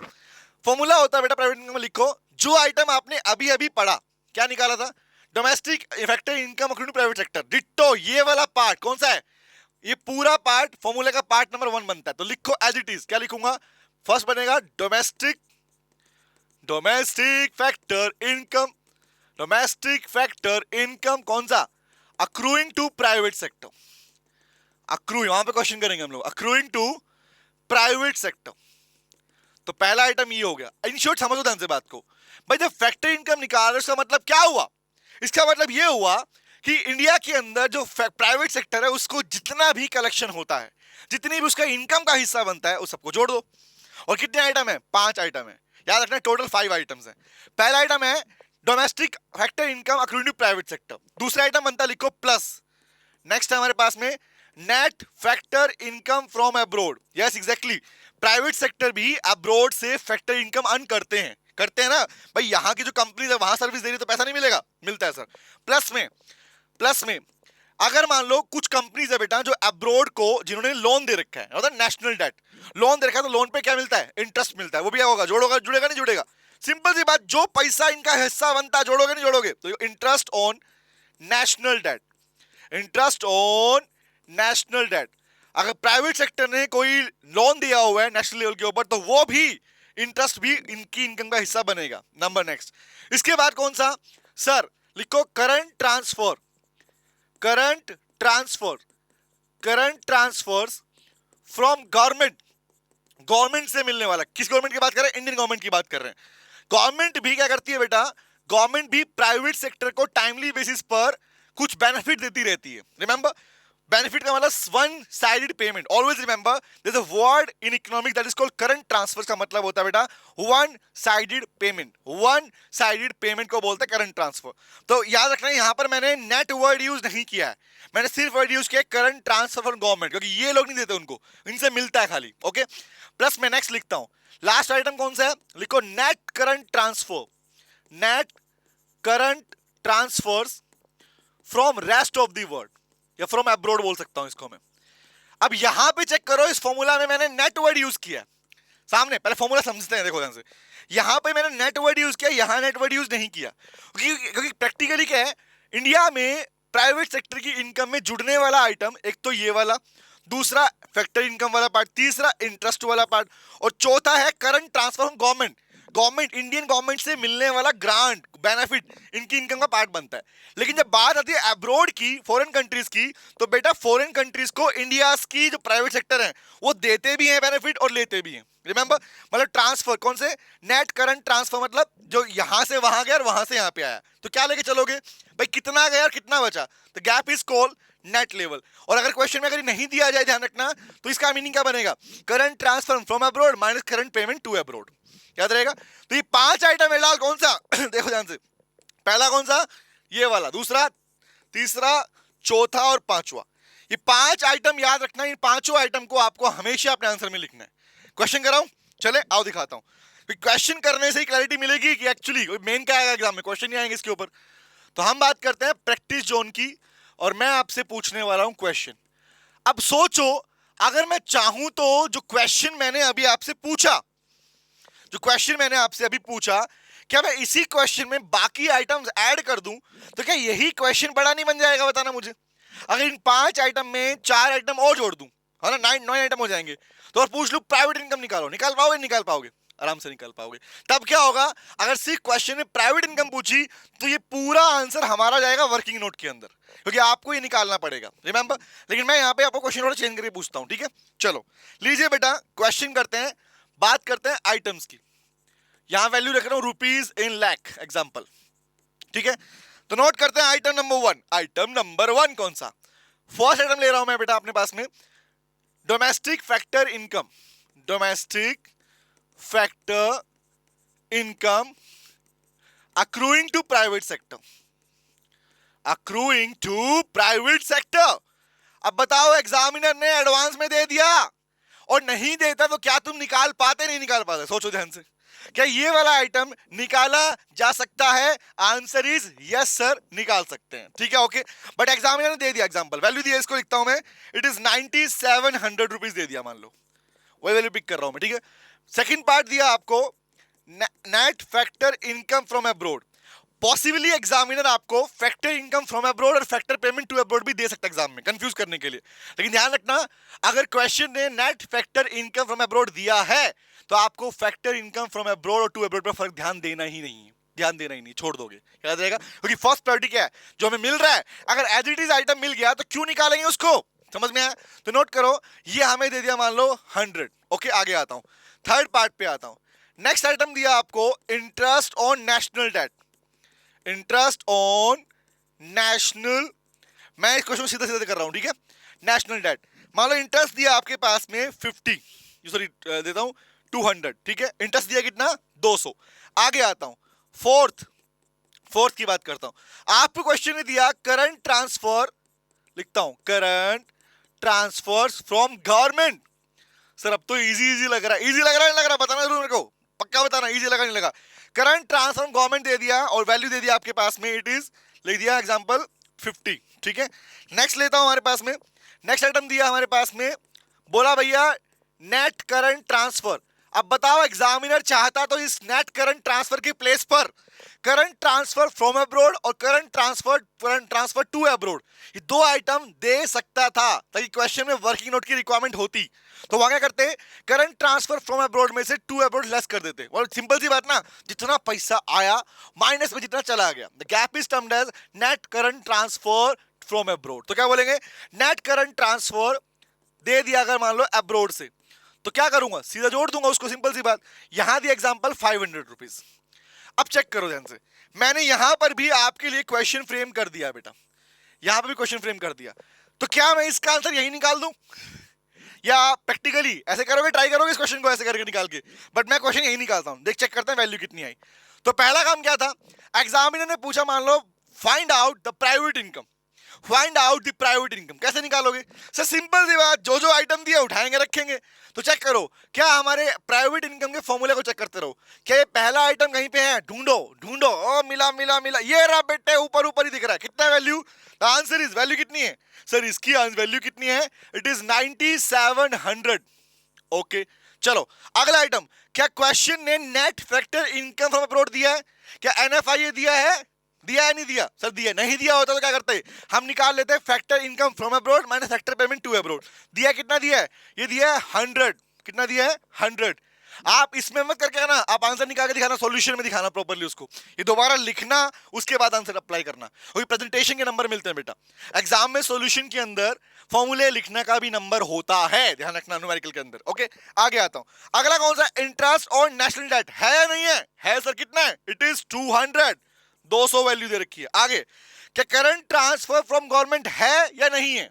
फॉर्मूला होता है बेटा प्राइवेट इनकम में, लिखो जो आइटम आपने अभी अभी पढ़ा, क्या निकाला था? Domestic effective income according to private sector. Ditto ये वाला पार्ट कौन सा है? ये पूरा पार्ट फॉर्मूले का पार्ट नंबर 1 बनता है। तो लिखो एज इट इज, क्या लिखूंगा? फर्स्ट बनेगा domestic factor income, domestic factor income कौन सा? Accruing to private sector. Accruing, वहां पे क्वेश्चन करेंगे हम लोग, अक्रूइंग टू प्राइवेट सेक्टर। तो पहला आइटम ये हो गया। इन शॉर्ट समझो ध्यान से बात को भाई, जब फैक्टर इनकम निकाल रहे, उसका मतलब क्या हुआ? इसका मतलब ये हुआ कि इंडिया के अंदर जो प्राइवेट सेक्टर है उसको जितना भी कलेक्शन होता है, जितनी भी उसका इनकम का हिस्सा बनता है, उस सबको जोड़ दो। और कितने आइटम है? 5 आइटम है, याद रखना टोटल 5 आइटम्स है। पहला आइटम है domestic factor income according to private sector. दूसरा आइटम बनता है, लिखो प्लस। नेक्स्ट है हमारे पास में net factor income from abroad. Yes exactly, private sector भी अब्रोड से फैक्टर इनकम अर्न करते हैं ना भाई। यहां की जो कंपनी है वहां सर्विस दे रही है तो पैसा नहीं मिलेगा? मिलता है सर। प्लस में प्लस में अगर मान लो कुछ कंपनीज है बेटा जो अब्रोड को जिन्होंने लोन दे रखा है, मतलब नेशनल डेट लोन दे रखा है, तो लोन पे क्या मिलता है? इंटरेस्ट मिलता है। वो भी क्या होगा? जोड़ोगा, जुड़ेगा नहीं जुड़ेगा? सिंपल सी बात, जो पैसा इनका हिस्सा बनता है जोड़ोगे नहीं जोड़ोगे? तो interest on national debt, interest on national debt. अगर प्राइवेट सेक्टर ने कोई लोन दिया हुआ है नेशनल लेवल के ऊपर, तो वो भी इंटरेस्ट भी इनकी इनकम का हिस्सा बनेगा। नंबर नेक्स्ट, इसके बाद कौन सा सर? लिखो current transfer, current transfer, current transfers from government, government से मिलने वाला। किस गवर्नमेंट की बात कर रहे हैं? इंडियन गवर्नमेंट की बात कर रहे हैं। गवर्नमेंट भी क्या करती है बेटा? गवर्नमेंट भी प्राइवेट सेक्टर को टाइमली बेसिस पर कुछ बेनिफिट देती रहती है। रिमेंबर, बेनिफिट का मतलब one sided payment. Always remember there is a word in economics that is called current transfer. का मतलब होता है बेटा one sided payment, one sided payment को बोलते हैं करंट ट्रांसफर। तो याद रखना यहां पर मैंने नेट वर्ड यूज नहीं किया है, मैंने सिर्फ वर्ड यूज किया करंट ट्रांसफर फ्रॉम गवर्नमेंट, क्योंकि ये लोग नहीं देते, उनको इनसे मिलता है खाली। ओके, प्लस मैं नेक्स्ट लिखता हूं, लास्ट आइटम कौन सा है? लिखो net current transfer, net current transfers from rest of the world, या फ्रॉम अब्रोड बोल सकता हूं इसको मैं। अब यहां पे चेक करो, इस फॉर्मूला में मैंने नेट वर्ड यूज किया सामने। पहले फॉर्मूला समझते हैं, देखो ध्यान से। यहां पे मैंने नेट वर्ड यूज किया, यहां नेट वर्ड यूज नहीं किया, क्योंकि प्रैक्टिकली क्या है, इंडिया में प्राइवेट सेक्टर की इनकम में जुड़ने वाला आइटम एक तो ये वाला, दूसरा फैक्टर इनकम वाला पार्ट, तीसरा इंटरेस्ट वाला पार्ट, और चौथा है current transfer from government. Government, Indian government से मिलने वाला ग्रांट, बेनिफिट, इनकी इनकम का पार्ट बनता है। लेकिन जब बात आती है अब्रोड की, फॉरेन कंट्रीज की, तो बेटा फॉरेन कंट्रीज को इंडिया की जो प्राइवेट सेक्टर है वो देते भी हैं बेनिफिट और लेते भी हैं। रिमेंबर, मतलब ट्रांसफर कौन से? नेट करंट ट्रांसफर, मतलब जो यहां से वहां गया और वहां से यहां पे आया, तो क्या लेके चलोगे भाई? कितना गया और कितना बचा? तो gap is called net level. और अगर क्वेश्चन में अगर नहीं दिया जाए, ध्यान रखना, तो इसका मीनिंग क्या बनेगा? Current transfer from abroad minus current payment to abroad. याद रहेगा? तो ये 5 आइटम है, लाल कौन सा? देखो ध्यान से, पहला कौन सा? ये वाला, दूसरा, तीसरा, चौथा और पांचवा। ये 5 आइटम याद रखना। इन पांचों आइटम को आपको हमेशा अपने आंसर में लिखना है। क्वेश्चन कराऊं? चले आओ दिखाता हूं। क्वेश्चन करने से ही क्लैरिटी मिलेगी कि एक्चुअली मेन क्या आएगा एग्जाम में, क्वेश्चन नहीं आएंगे इसके ऊपर। तो हम बात करते हैं प्रैक्टिस जोन की, और मैं आपसे पूछने वाला हूं क्वेश्चन। अब सोचो, अगर मैं चाहूं तो जो क्वेश्चन मैंने अभी आपसे पूछा, जो क्वेश्चन मैंने आपसे अभी पूछा, क्या मैं इसी क्वेश्चन में बाकी आइटम्स ऐड कर दूं, तो क्या यही क्वेश्चन बड़ा नहीं बन जाएगा? बताना मुझे। अगर इन 5 आइटम में 4 आइटम और जोड़ दूं, है ना, 9 आइटम हो जाएंगे। तो और पूछ लूं प्राइवेट इनकम निकालो, निकाल पाओगे? निकाल पाओगे, आराम से निकाल पाओगे। तब क्या होगा, अगर सिर्फ क्वेश्चन में प्राइवेट इनकम पूछी, तो ये पूरा आंसर हमारा जाएगा वर्किंग नोट के अंदर, क्योंकि आपको ये निकालना पड़ेगा। रिमेंबर, लेकिन मैं यहाँ पे आपको क्वेश्चन थोड़ा चेंज करके पूछता हूँ, ठीक है? चलो लीजिए बेटा, क्वेश्चन करते हैं, बात करते हैं आइटम्स की। यहां वैल्यू रख रहा हूं रुपीज इन लाख एग्जांपल, ठीक है? तो नोट करते हैं आइटम नंबर 1। आइटम नंबर 1 कौन सा? फर्स्ट आइटम ले रहा हूं मैं बेटा अपने पास में, domestic factor income, domestic factor income accruing to private sector, accruing to private sector. अब बताओ, एग्जामिनर ने एडवांस में दे दिया और नहीं देता तो क्या तुम निकाल पाते? नहीं निकाल पाते? सोचो ध्यान से, क्या ये वाला आइटम निकाला जा सकता है? आंसर इज यस सर, निकाल सकते हैं, ठीक है? ओके, बट एग्जामिनर ने दे दिया, एग्जांपल वैल्यू दिया, इसको लिखता हूं मैं, इट इज 9700 रुपीज दे दिया, मान लो वही वैल्यू पिक कर रहा हूं मैं, ठीक है? सेकंड पार्ट दिया आपको net factor income from abroad. Possibly examiner आपको फैक्टर इनकम फ्रॉम अब्रोड और फैक्टर पेमेंट टू अब्रोड भी दे सकता है एग्जाम में, कंफ्यूज करने के लिए। लेकिन ध्यान रखना, अगर क्वेश्चन ने net factor income from abroad दिया है, तो आपको फैक्टर इनकम फ्रॉम अब्रोड और टू अब्रोड पर फर्क ध्यान देना ही नहीं है, ध्यान देना ही नहीं, छोड़ दोगे, याद रहेगा? क्योंकि फर्स्ट प्रायोरिटी क्या है? जो हमें मिल रहा है, अगर एज इट इज आइटम मिल गया तो क्यों निकालेंगे उसको? समझ में आया? तो नोट करो, ये हमें दे दिया मान लो 100। ओके, आगे आता हूं, थर्ड पार्ट पे आता हूं। नेक्स्ट आइटम दिया आपको interest on national debt, interest on national, मैं इस क्वेश्चन सीधा सीधा कर रहा हूं, ठीक है? नेशनल डेट, मान लो इंटरेस्ट दिया आपके पास में 50, सॉरी देता हूं 200, ठीक है? इंटरेस्ट दिया कितना? 200। आगे आता हूं, फोर्थ की बात करता हूं। आपको क्वेश्चन ने दिया करंट ट्रांसफर, लिखता हूं current transfer from government. Sir अब तो इजी लग रहा है, इजी लग रहा है नहीं लग रहा? बताना जरूर मेरे को, पक्का बताना, इजी लगा नहीं लगा? करंट ट्रांसफर गवर्नमेंट दे दिया और वैल्यू दे दिया आपके पास में, इट इज लिख दिया एग्जांपल 50, ठीक है। नेक्स्ट लेता हूं हमारे पास में, नेक्स्ट आइटम दिया हमारे पास में, बोला भैया नेट करंट ट्रांसफर। अब बताओ एग्जामिनर चाहता तो इस नेट करंट ट्रांसफर की प्लेस पर करंट ट्रांसफर फ्रॉम अब्रोड और करंट ट्रांसफर टू अब्रोड, ये दो आइटम दे सकता था ताकि क्वेश्चन में वर्किंग नोट की रिक्वायरमेंट होती। तो वहां क्या करते, करंट ट्रांसफर फ्रॉम अब्रोड में से टू अब्रोड लेस कर देते। और सिंपल सी बात ना, जितना पैसा आया माइनस में जितना चला गया, the gap is termed as net current transfer from abroad. तो क्या बोलेंगे, नेट करंट ट्रांसफर दे दिया अगर मान लो अब्रोड से, तो क्या करूंगा, सीधा जोड़ दूंगा उसको, सिंपल सी बात। यहां दिया एग्जांपल 500 रुपीज। अब चेक करो ध्यान से, मैंने यहां पर भी आपके लिए क्वेश्चन फ्रेम कर दिया बेटा, यहां पर भी क्वेश्चन फ्रेम कर दिया। तो क्या मैं इसका आंसर यही निकाल दूं, या प्रैक्टिकली ऐसे करोगे, ट्राई करोगे इस क्वेश्चन को ऐसे करके निकाल के, बट मैं क्वेश्चन यही निकालता हूं। देख चेक करते हैं वैल्यू कितनी आई। तो पहला काम क्या था, एग्जामिनर ने पूछा मान लो find out the private income, find out the private income. कैसे निकालोगे सर, सिंपल सी बात, जो जो आइटम दिया उठाएंगे रखेंगे। तो चेक करो, क्या हमारे प्राइवेट इनकम के फॉर्मूले को चेक करते रहो, क्या ये पहला आइटम कहीं पे है, ढूंढो ढूंढो, ओ मिला मिला मिला, ये रहा बेटे, ऊपर ऊपर ही दिख रहा है। कितना value, the answer is, value कितनी है सर, इसकी वैल्यू कितनी है, इट इज 9700। ओके चलो अगला आइटम, क्या क्वेश्चन ने net factor income from abroad दिया है, क्या एनएफआई दिया है, दिया है नहीं दिया सर, दिया नहीं दिया होता तो क्या करते, हम निकाल लेते हैं factor income from abroad minus factor payment to abroad. दिया कितना दिया है, ये दिया है 100, कितना दिया है 100। आप इसमें मत करके ना, आप आंसर निकाल के दिखाना, सॉल्यूशन में दिखाना प्रॉपर्ली उसको, ये दोबारा लिखना, उसके बाद आंसर अप्लाई करना, क्योंकि प्रेजेंटेशन के नंबर मिलते हैं बेटा, एग्जाम में सॉल्यूशन के अंदर फॉर्मूले लिखने का भी नंबर होता है, ध्यान रखना न्यूमेरिकल के अंदर। ओके आगे आता हूं, अगला कौन सा, इंटरेस्ट और नेशनल डेट है या नहीं है सर, कितना है, इट इज 200, 200 वैल्यू दे रखी है। आगे, क्या करंट ट्रांसफर फ्रॉम गवर्नमेंट है या नहीं है,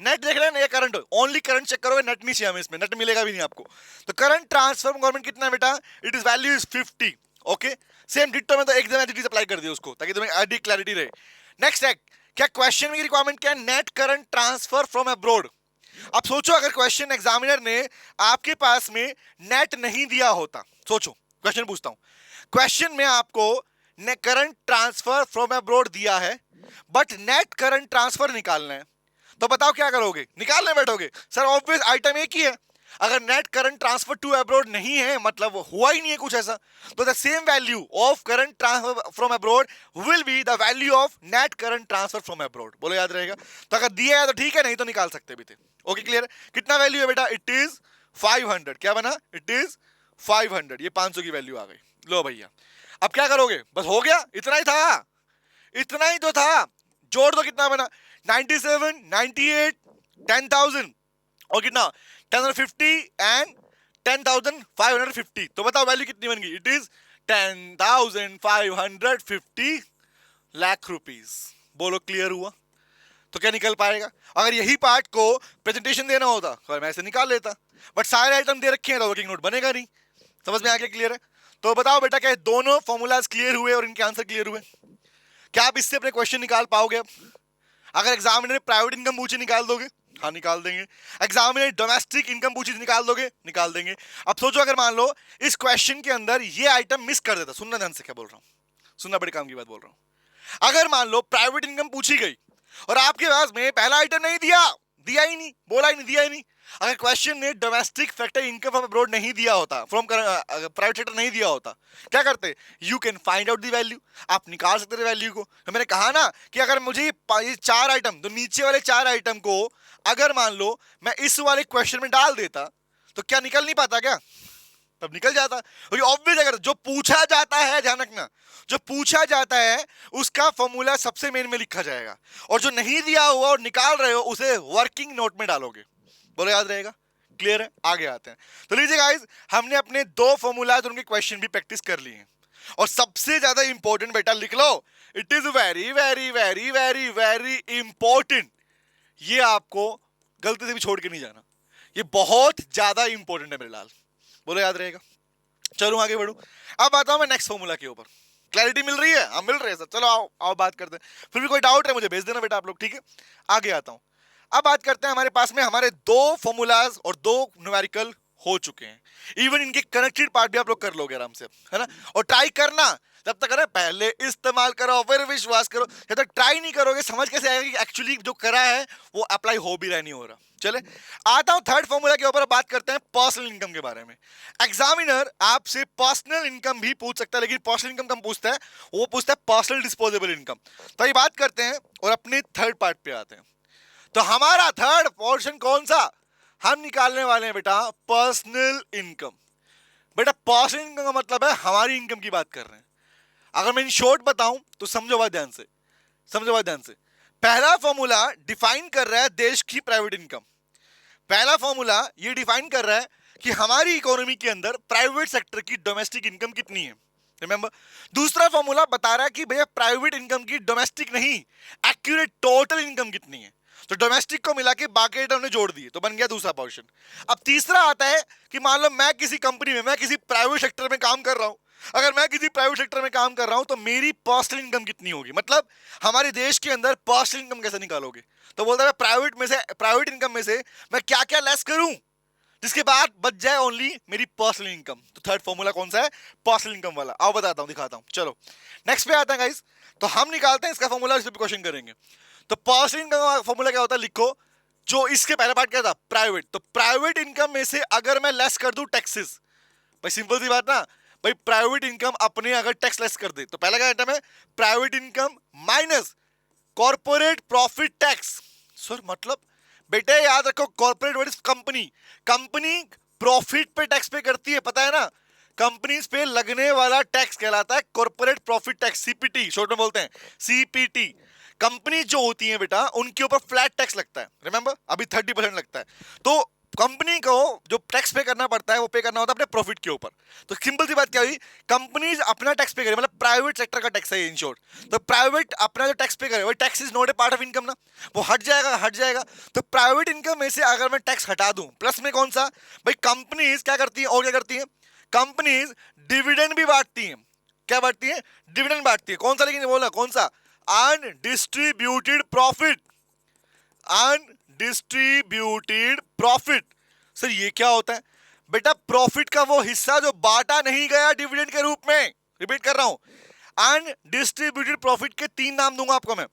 नेट देख रहे हैं ना, करंट, ओनली करंट चेक करोगे, नेट नहीं चाहिए हमें, इसमें नेट मिलेगा भी नहीं आपको। तो करंट ट्रांसफर फ्रॉम गवर्नमेंट कितना है बेटा, it is value is 50। Okay same ditto में तो एकदम एडिट अप्लाई कर दिया उसको, ताकि तुम्हें एडिट क्लैरिटी रहे। नेक्स्ट है, क्या क्वेश्चन में रिक्वायरमेंट क्या है, net current transfer from abroad. अब सोचो अगर क्वेश्चन एग्जामिनर ने आपके पास में नेट नहीं दिया होता, सोचो क्वेश्चन पूछता हूं, क्वेश्चन में आपको करंट ट्रांसफर फ्रॉम अब्रॉड दिया है, बट नेट करंट ट्रांसफर निकालना है, तो बताओ क्या करोगे, निकालने बैठोगे सर, ऑब्वियस आइटम एक ही है। अगर net current transfer to abroad नहीं है, मतलब हुआ ही नहीं है कुछ ऐसा, तो the same value of current transfer from abroad will be the value of net current transfer from abroad. बोलो याद रहेगा, तो अगर दिया है तो ठीक है, नहीं तो निकाल सकते भी थे। ओके क्लियर, कितना वैल्यू है बेटा, इट इज 500, क्या बना, इट इज 500, ये 500 की वैल्यू आ गई। लो भैया अब क्या करोगे, बस हो गया, इतना ही था, इतना ही तो था, जोड़ दो, कितना बना, 97, 98, 10,000 और कितना 1050 एंड 10,550। तो बताओ वैल्यू कितनी बन गई, इट इज 10,550 लाख रुपीस। बोलो क्लियर हुआ, तो क्या निकल पाएगा। अगर यही पार्ट को प्रेजेंटेशन देना होता तो मैं ऐसे निकाल लेता, बट सारे आइटम दे रखे हैं तो वर्किंग नोट बनेगा नहीं। समझ में आके क्लियर है, तो बताओ बेटा क्या दोनों फॉर्मूलाज क्लियर हुए और इनके आंसर क्लियर हुए, क्या आप इससे अपने क्वेश्चन निकाल पाओगे। अब अगर एग्जामिनर ने प्राइवेट इनकम पूछी, निकाल दोगे, हाँ निकाल देंगे। एग्जामिनर डोमेस्टिक इनकम पूछी, निकाल दोगे, निकाल देंगे। अब सोचो अगर मान लो इस क्वेश्चन के अंदर ये आइटम मिस कर देता, सुनना ध्यान से क्या बोल रहा हूं, सुनना बड़े काम की बात बोल रहा हूं। अगर मान लो प्राइवेट इनकम पूछी गई और आपके पास में पहला आइटम नहीं दिया, दिया ही नहीं, बोला ही नहीं, दिया ही नहीं। अगर क्वेश्चन ने domestic factor income from abroad नहीं दिया होता, फ्रॉम प्राइवेट सेक्टर नहीं दिया होता, क्या करते, you can find out the value, आप निकाल सकते थे वैल्यू को। तो मैंने कहा ना कि अगर मुझे ये चार आइटम, तो नीचे वाले चार आइटम को अगर मान लो मैं इस वाले क्वेश्चन में डाल देता, तो क्या निकल नहीं पाता क्या, तब निकल जाता। ऑब्वियस, अगर जो पूछा जाता है, ध्यान रखना, जो पूछा जाता है उसका फॉर्मूला सबसे मेन में लिखा जाएगा, और जो नहीं दिया हुआ और निकाल रहे हो उसे वर्किंग नोट में डालोगे। बोलो याद रहेगा, क्लियर है। आगे आते हैं, तो लीजिए गाइस, हमने अपने दो फॉर्मूलाज और उनके क्वेश्चन भी प्रैक्टिस कर लिए हैं, और सबसे ज्यादा इंपॉर्टेंट बेटा लिख लो, it is very very very very very important, ये आपको गलती से भी छोड़ के नहीं जाना, ये बहुत ज्यादा इंपॉर्टेंट है मेरे लाल। बोलो याद रहेगा। चलो आगे बढ़ू, अब आता हूं मैं नेक्स्ट फॉर्मूला के ऊपर। क्लैरिटी मिल रही है, हाँ मिल रही है सर, चलो आओ आओ बात करते हैं। फिर भी कोई डाउट है मुझे भेज देना बेटा आप लोग, ठीक है। आगे आता हूं, अब बात करते हैं, हमारे पास में हमारे दो फॉर्मूलाज और दो न्यूमेरिकल हो चुके हैं, इवन इनके कनेक्टेड पार्ट भी आप लोग कर लोगे आराम से, है ना। और ट्राई करना जब तक अरे पहले इस्तेमाल करो फिर विश्वास करो, जब तक ट्राई नहीं करोगे समझ कैसे आएगा कि एक्चुअली जो करा है वो अप्लाई हो भी रहा नहीं हो रहा। चले आता हूं थर्ड फॉर्मूला के ऊपर, बात करते हैं पर्सनल इनकम के बारे में। एग्जामिनर आपसे पर्सनल इनकम भी पूछ सकता है, लेकिन पर्सनल इनकम कम पूछता है, वो पूछता है पर्सनल डिस्पोजेबल इनकम। तो ये बात करते हैं और अपने थर्ड पार्ट पे आते हैं। तो हमारा थर्ड पोर्शन कौन सा, हम निकालने वाले हैं बेटा पर्सनल इनकम। बेटा पर्सनल इनकम का मतलब है हमारी इनकम की बात कर रहे हैं। अगर मैं इन शॉर्ट बताऊं तो समझो बात ध्यान से, समझो बात ध्यान से। पहला फॉर्मूला डिफाइन कर रहा है देश की प्राइवेट इनकम। पहला फॉर्मूला ये डिफाइन कर रहा है कि हमारी इकोनॉमी के अंदर प्राइवेट सेक्टर की डोमेस्टिक इनकम कितनी है, रिमेंबर। दूसरा फॉर्मूला बता रहा है कि भैया प्राइवेट इनकम की डोमेस्टिक नहीं एक्यूरेट टोटल इनकम कितनी है, तो डोमेस्टिक को मिला के बाकी आइटम ने जोड़ दिए तो बन गया दूसरा पोर्शन। अब तीसरा आता है कि मान लो मैं किसी कंपनी में, मैं किसी प्राइवेट सेक्टर में काम कर रहा हूं, अगर मैं किसी प्राइवेट सेक्टर में काम कर रहा हूं तो मेरी पर्सनल इनकम कितनी होगी, मतलब हमारे देश के अंदर पर्सनल इनकम कैसे निकालोगे। तो बोलता है प्राइवेट में से, प्राइवेट इनकम में से मैं क्या क्या लेस करूं जिसके बाद बच जाए ओनली मेरी पर्सनल इनकम। तो थर्ड फॉर्मूला कौन सा है, पर्सनल इनकम वाला। आओ बताता हूं, दिखाता हूं। चलो नेक्स्ट पे आता है गाइस। तो हम निकालते हैं इसका फॉर्मूला, इस पे क्वेश्चन करेंगे। तो पर्सनल इनकम का फॉर्मूला क्या होता है, लिखो। जो इसके पहला पार्ट क्या था, प्राइवेट। तो प्राइवेट इनकम में से अगर मैं लेस कर दूं टैक्सेस, भाई सिंपल सी बात ना, भाई प्राइवेट इनकम अपने अगर टैक्स लेस कर दे तो पहला क्या आइटम है private income minus corporate profit tax. Sir मतलब बेटे याद रखो, corporate word is company, company profit पे टैक्स पे करती है, पता है ना। कंपनीज पे लगने वाला टैक्स कहलाता है corporate profit tax, CPT short में बोलते हैं, सीपीटी। कंपनी जो होती है बेटा उनके ऊपर फ्लैट टैक्स लगता है, रिमेंबर अभी 30% लगता है। तो कंपनी को जो टैक्स पे करना पड़ता है वो पे करना होता है अपने प्रॉफिट के ऊपर। तो सिंपल सी बात क्या हुई, कंपनीज अपना टैक्स पे करे, मतलब प्राइवेट सेक्टर का टैक्स है इन शॉर्ट। तो प्राइवेट अपना जो टैक्स पे करे वो tax is not a part of income ना, वो हट जाएगा, हट जाएगा। तो प्राइवेट इनकम में से अगर मैं टैक्स हटा दूं प्लस में कौन सा, भाई कंपनीज क्या करती है और क्या करती है, कंपनीज डिविडेंड भी बांटती है। क्या बांटती है, डिविडेंड बांटती है। कौन सा, लेकिन बोला कौन सा, undistributed profit, undistributed profit. Sir ये क्या होता है, बेटा प्रॉफिट का वो हिस्सा जो बांटा नहीं गया डिविडेंड के रूप में। रिपीट कर रहा हूं, अनडिस्ट्रीब्यूटेड प्रॉफिट के 3 नाम दूंगा आपको मैं।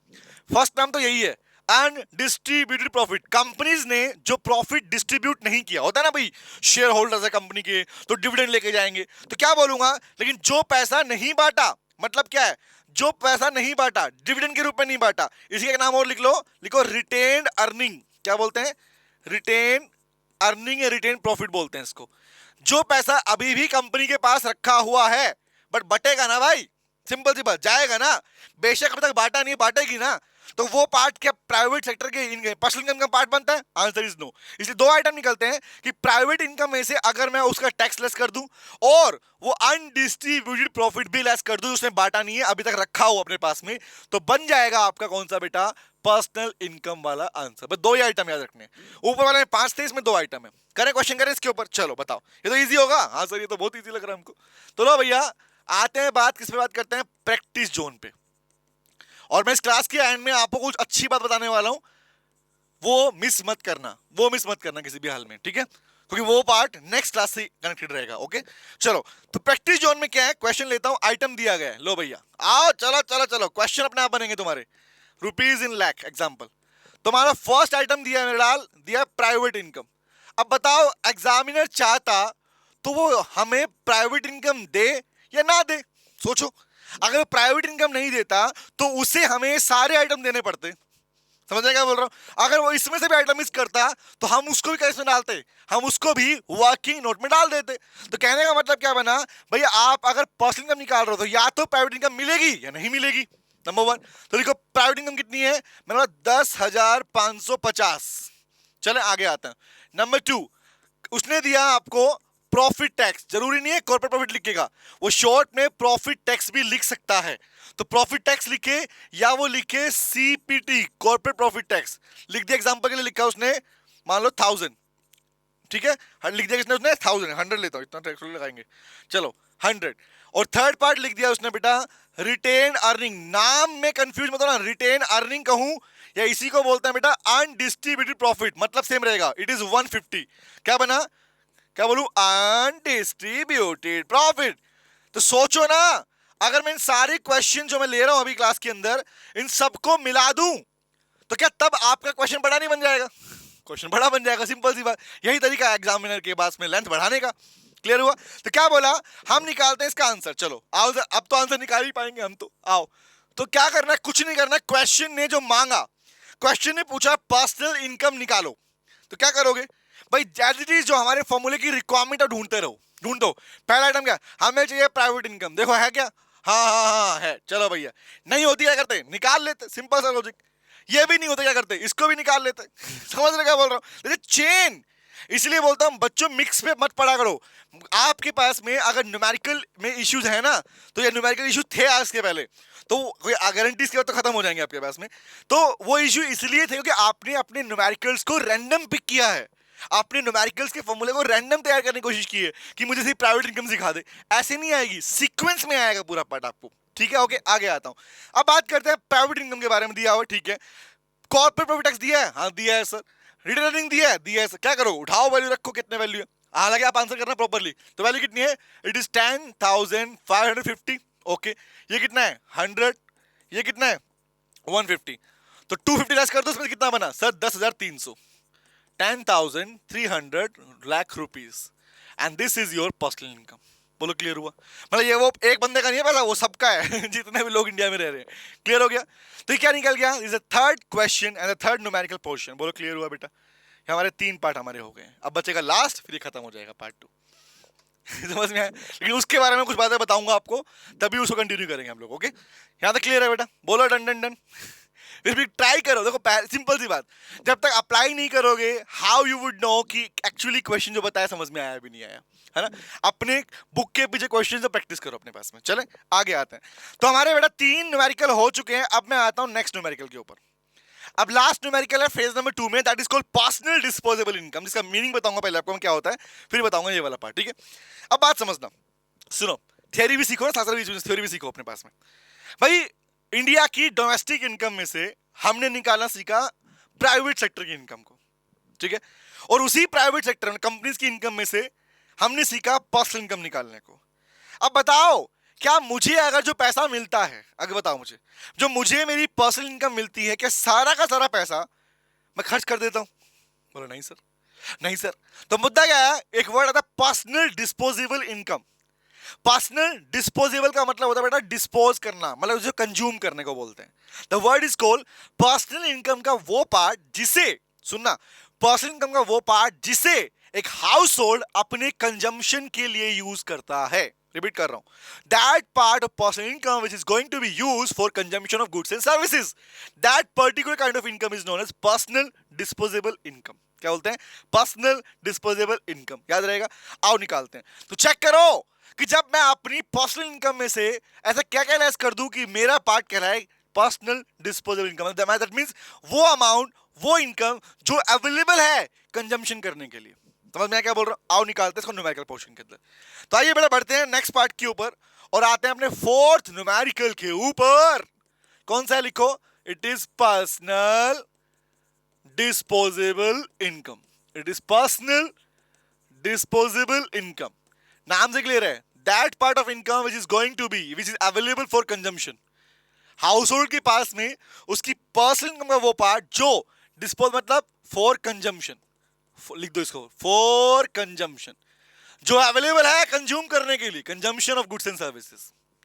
फर्स्ट नाम तो यही है अनडिस्ट्रीब्यूटेड प्रॉफिट, कंपनीज ने जो प्रॉफिट डिस्ट्रीब्यूट नहीं किया होता है ना भाई, शेयर होल्डर्स है कंपनी के तो डिविडेंड लेके जाएंगे, तो क्या बोलूंगा, लेकिन जो पैसा नहीं बांटा, मतलब क्या है, जो पैसा नहीं बांटा डिविडेंड के रूप में नहीं बांटा, इसी का नाम और लिख लो, लिखो रिटेन्ड अर्निंग। क्या बोलते हैं, रिटेन अर्निंग या रिटेन प्रॉफिट बोलते हैं इसको। जो पैसा अभी भी कंपनी के पास रखा हुआ है बट बटेगा ना भाई, सिंपल सी बात, जाएगा ना, बेशक अभी तक बांटा नहीं, बांटेगी ना, तो वो पार्ट क्या प्राइवेट सेक्टर के पर्सनल इनकम का पार्ट बनता है, आंसर इज नो। इसलिए 2 आइटम निकलते हैं कि प्राइवेट इनकम में से अगर मैं उसका टैक्स लेस कर दूं और वो अनडिस्ट्रीब्यूटेड प्रॉफिट भी लेस कर दूं, उसने बांटा नहीं है अभी तक रखा हो अपने पास में, तो बन जाएगा आपका कौन सा बेटा, पर्सनल इनकम वाला आंसर। बस 2 ही आइटम याद रखने, ऊपर वाले में 5 थे, इसमें 2 आइटम है। करें क्वेश्चन करें इसके ऊपर, चलो बताओ, ये तो इजी होगा। हाँ सर ये तो बहुत इजी लग रहा है हमको। तो लो भैया आते हैं बात किस पे बात करते हैं, प्रैक्टिस जोन पे। और मैं इस क्लास के एंड में आपको कुछ अच्छी बात बताने वाला हूं, वो मिस मत करना, वो मिस मत करना किसी भी हाल में, ठीक है, क्योंकि वो पार्ट नेक्स्ट क्लास से कनेक्टेड रहेगा। ओके चलो, तो प्रैक्टिस जोन में क्या है, क्वेश्चन लेता हूं, आइटम दिया गया है, लो भैया आओ, चलो चलो चलो, क्वेश्चन अपने आप बनेंगे तुम्हारे, रुपीज इन लाख एग्जाम्पल। तुम्हारा फर्स्ट आइटम दिया है डाल दिया प्राइवेट इनकम। अब बताओ एग्जामिनर चाहता तो वो हमें प्राइवेट इनकम दे या ना दे, सोचो। अगर प्राइवेट इनकम नहीं देता तो उसे हमें सारे आइटम देने पड़ते, समझ क्या बोल रहा हूं। अगर वो इसमें से भी आइटम मिस करता तो हम उसको भी कैसे डालते, हम उसको भी वर्किंग नोट में डाल देते। तो कहने का मतलब क्या बना, भैया आप अगर पर्सनल इनकम निकाल रहे हो तो या तो प्राइवेट इनकम मिलेगी या नहीं मिलेगी, नंबर 1। तो देखो प्राइवेट इनकम कितनी है, मैंने 10,550। चले आगे आते हैं। नंबर 2, उसने दिया आपको प्रॉफिट टैक्स, जरूरी नहीं है कॉर्पोरेट प्रॉफिट लिखेगा, वो शॉर्ट में प्रॉफिट टैक्स भी लिख सकता है। तो प्रॉफिट टैक्स लिखे या वो लिखे सीपीटी कॉर्पोरेट प्रॉफिट टैक्स लिख दिया। एग्जांपल के लिए लिखा उसने मान लो 1000, ठीक है, लिख दिया किसने, उसने 1000, 100 लेता हूं, इतना टैक्स लगाएंगे, चलो 100। और थर्ड पार्ट लिख दिया उसने बेटा रिटेन अर्निंग। नाम में कंफ्यूज मत होना, रिटेन अर्निंग कहूं या इसी को बोलते हैं बेटा अनडिस्ट्रीब्यूटेड प्रॉफिट, मतलब सेम रहेगा, इट इज 150। क्या बना, क्या बोलूं, अनडिस्ट्रीब्यूटेड प्रॉफिट। तो सोचो ना, अगर मैं इन सारे क्वेश्चन जो मैं ले रहा हूं अभी क्लास के अंदर इन सबको मिला दूं तो क्या तब आपका क्वेश्चन बड़ा नहीं बन जाएगा? क्वेश्चन बड़ा बन जाएगा, सिंपल सी बात। यही तरीका है एग्जामिनर के पास में लेंथ बढ़ाने का। क्लियर हुआ? तो क्या बोला, हम निकालते हैं इसका आंसर। चलो आओ, अब तो आंसर निकाल ही पाएंगे हम तो। आओ, तो क्या करना है, कुछ नहीं करना। क्वेश्चन ने जो मांगा, क्वेश्चन ने पूछा पर्सनल इनकम निकालो, तो क्या करोगे भाई? एज इट इज जो हमारे फॉर्मूले की रिक्वायरमेंट है ढूंढते रहो, ढूंढो। पहला आइटम क्या, हमें चाहिए प्राइवेट इनकम। देखो है क्या? हाँ हाँ हाँ है। चलो भैया, नहीं होती क्या करते, निकाल लेते, सिंपल सा लॉजिक। ये भी नहीं होता क्या करते, इसको भी निकाल लेते। समझ रहे क्या बोल रहा हूँ? चेन। इसलिए बोलता हूं बच्चों मिक्स पे मत पढ़ा करो। आपके पास में अगर न्यूमेरिकल में इश्यूज है ना, तो ये न्यूमेरिकल इश्यू थे आज के पहले, तो कोई गारंटी इसके बाद तो खत्म हो जाएंगे आपके पास में। तो वो इश्यू इसलिए थे क्योंकि आपने अपने न्यूमेरिकल्स को रैंडम पिक किया है। आपने न्यूमेरिकल्स के फॉर्मूले को रैंडम तैयार करने की कोशिश की है कि मुझे सिर्फ प्राइवेट इनकम सिखा दे। ऐसे नहीं आएगी, सीक्वेंस में आएगा पूरा पार्ट आपको। ठीक है, ओके, आगे आता हूं। अब बात करते हैं प्राइवेट इनकम के बारे में। दिया हुआ, ठीक है। कॉर्पोरेट प्रॉफिट टैक्स दिया है, हाँ दिया है सर। रिटर्न अर्निंग दिया है, दिया है सर। क्या करो, उठाओ वैल्यू रखो, कितने वैल्यू है। हालांकि आप आंसर करना प्रॉपर्ली। तो वैल्यू कितनी है, इट इज 10,550। ओके, ये कितना है 100, ये कितना है 150। तो 250 लेस कर दो, इसमें कितना बना sir 10,300, 10,300 lakh rupees. And this is your personal income. बोलो क्लियर हुआ? मतलब ये वो एक बंदे का नहीं है पैसा, वो सबका है जितने भी लोग इंडिया में रह रहे हैं। क्लियर हो गया? तो ये क्या निकल गया, is the third question and the third numerical portion. बोलो क्लियर हुआ बेटा? ये हमारे 3 पार्ट हमारे हो गए। अब बचेगा लास्ट, फिर ये खत्म हो जाएगा पार्ट 2। समझ में आया? लेकिन उसके बारे में कुछ बातें बताऊंगा आपको, तभी उसको कंटिन्यू करेंगे हम लोग। ओके, यहाँ तक क्लियर है बेटा? बोलो डन डन डन। फिर भी ट्राई करो। देखो सिंपल सी बात, जब तक अप्लाई नहीं करोगे हाउ यू वुड नो कि एक्चुअली क्वेश्चन जो बताया समझ में आया भी नहीं आया, है ना? अपने बुक के पीछे क्वेश्चन से प्रैक्टिस करो अपने पास में। चले आगे आते हैं। तो हमारे बेटा 3 न्यूमेरिकल हो चुके हैं। अब मैं आता हूं नेक्स्ट न्यूमेरिकल के ऊपर। अब लास्ट न्यूमेरिकल है फेज नंबर 2 में, that is called personal disposable income. जिसका मीनिंग बताऊंगा पहले आपको क्या होता है, फिर बताऊंगा ये वाला पार्ट। ठीक है, अब बात समझना, सुनो। थियरी भी सीखो ना, साथ साथ थ्योरी भी सीखो अपने पास में। भाई इंडिया की डोमेस्टिक इनकम में से हमने निकालना सीखा प्राइवेट सेक्टर की इनकम को। ठीक है, और उसी प्राइवेट सेक्टर में कंपनीज की इनकम में से हमने सीखा पर्सनल इनकम निकालने को। अब बताओ, क्या मुझे अगर जो पैसा मिलता है, अगर बताओ मुझे जो मुझे मेरी पर्सनल इनकम मिलती है, क्या सारा का सारा पैसा मैं खर्च कर देता हूं? बोलो नहीं सर, नहीं सर। तो मुद्दा क्या है, एक वर्ड आता है personal disposable income. Personal disposable का मतलब होता है बेटा डिस्पोज करना, मतलब जो कंज्यूम करने को बोलते हैं। The word is called personal income का वो पार्ट जिसे, सुनना, पर्सनल इनकम का वो पार्ट जिसे एक हाउस होल्ड अपने कंजम्पशन के लिए यूज करता है। रिपीट कर रहा हूं, that part of personal income which is going to be use for consumption of goods and services, that particular kind of income is known as personal disposable income. क्या बोलते हैं? Personal disposable income. याद रहेगा? आओ निकालते हैं। तो check करो कि जब मैं अपनी पर्सनल इनकम में से ऐसा क्या क्या लेस कर दूं कि मेरा पार्ट कहलाए personal disposable income. That means वो अमाउंट, वो इनकम जो अवेलेबल है कंजम्पशन करने के लिए। समझ में क्या बोल रहा हूं? आओ निकालते हैं इसको न्यूमेरिकल पोर्शन के अंदर। तो आइए बेटा बढ़ते हैं नेक्स्ट पार्ट के ऊपर और आते हैं अपने फोर्थ न्यूमेरिकल के ऊपर। कौन सा है? लिखो, it is personal disposable income. It is personal disposable income. नाम से क्लियर है, that part of income which is going to be, which is available for consumption. Household के पास में उसकी पर्सनल इनकम का वो पार्ट जो डिस्पोज मतलब फॉर कंजम्पशन, लिख दो इसको, फॉर कंजम्पशन, जो अवेलेबल है कंज्यूम करने के लिए, consumption of goods and services.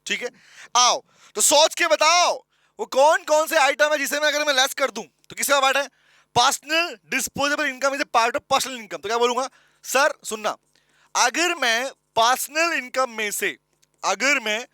ठीक है, आओ तो सोच के बताओ वो कौन कौन से आइटम है जिसे मैं अगर मैं लेस कर दूं तो किसका पार्ट है? Personal disposable income is a part of personal income. तो क्या बोलूंगा सर, सुनना, अगर मैं पर्सनल इनकम में से, अगर मैं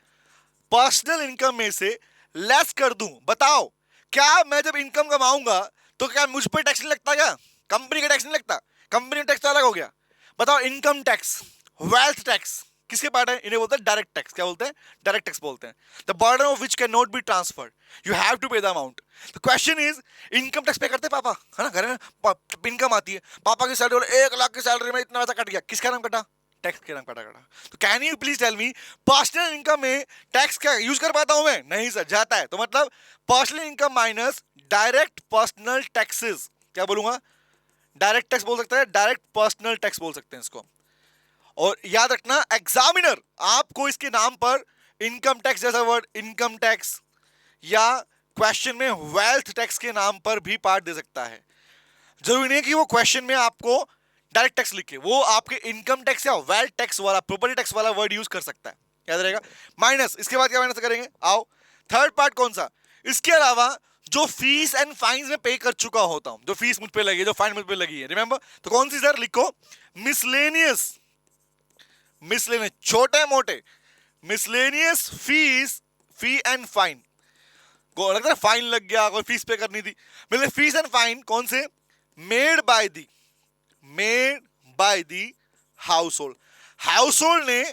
पर्सनल इनकम में से लेस कर दूं, बताओ क्या मैं जब इनकम कमाऊंगा तो क्या मुझ पर टैक्स नहीं लगता? क्या कंपनी का टैक्स नहीं लगता? कंपनी टैक्स तो अलग हो गया। बताओ, इनकम टैक्स, वेल्थ टैक्स किसके पार्ट है? इन्हें बोलते हैं डायरेक्ट टैक्स। क्या बोलते हैं? डायरेक्ट टैक्स बोलते हैं। The burden of which can not be transferred, you have to pay the amount. The question is, income tax pay करते पापा, है ना? घर में इनकम आती है, पापा की सैलरी 1 लाख की सैलरी में इतना पैसा कट गया, किसका नाम कटा? टैक्स के नाम कटा कटा। तो can you please tell me, personal income में टैक्स क्या यूज कर पाता हूं मैं? नहीं सर, जाता है। तो मतलब personal income minus direct personal taxes, क्या बोलूंगा? डायरेक्ट टैक्स बोल सकते हैं, डायरेक्ट पर्सनल टैक्स बोल सकते हैं इसको। और याद रखना, एग्जामिनर आपको इसके नाम पर इनकम टैक्स जैसा वर्ड इनकम टैक्स, या क्वेश्चन में वेल्थ टैक्स के नाम पर भी पार्ट दे सकता है। जरूरी नहीं है कि वो क्वेश्चन में आपको डायरेक्ट टैक्स लिखे, वो आपके इनकम टैक्स या वेल्थ टैक्स वाला, प्रॉपर्टी टैक्स वाला वर्ड यूज कर सकता है, याद रहेगा। माइनस, इसके बाद क्या माइनस करेंगे, आओ थर्ड पार्ट कौन सा, इसके अलावा जो फीस एंड फाइन्स में पे कर चुका होता हूं, जो फीस मुझ पे लगी है, जो फाइन मुझ पे लगी है, रिमेंबर, तो कौन सी सर, लिखो मिसलेनियस, मिसलेनियस छोटे मोटे miscellaneous fees, fee and fine, को लगता है फाइन लग गया, कोई फीस पे करनी थी, मतलब फीस एंड फाइन कौन से, made by the house hold, house hold ने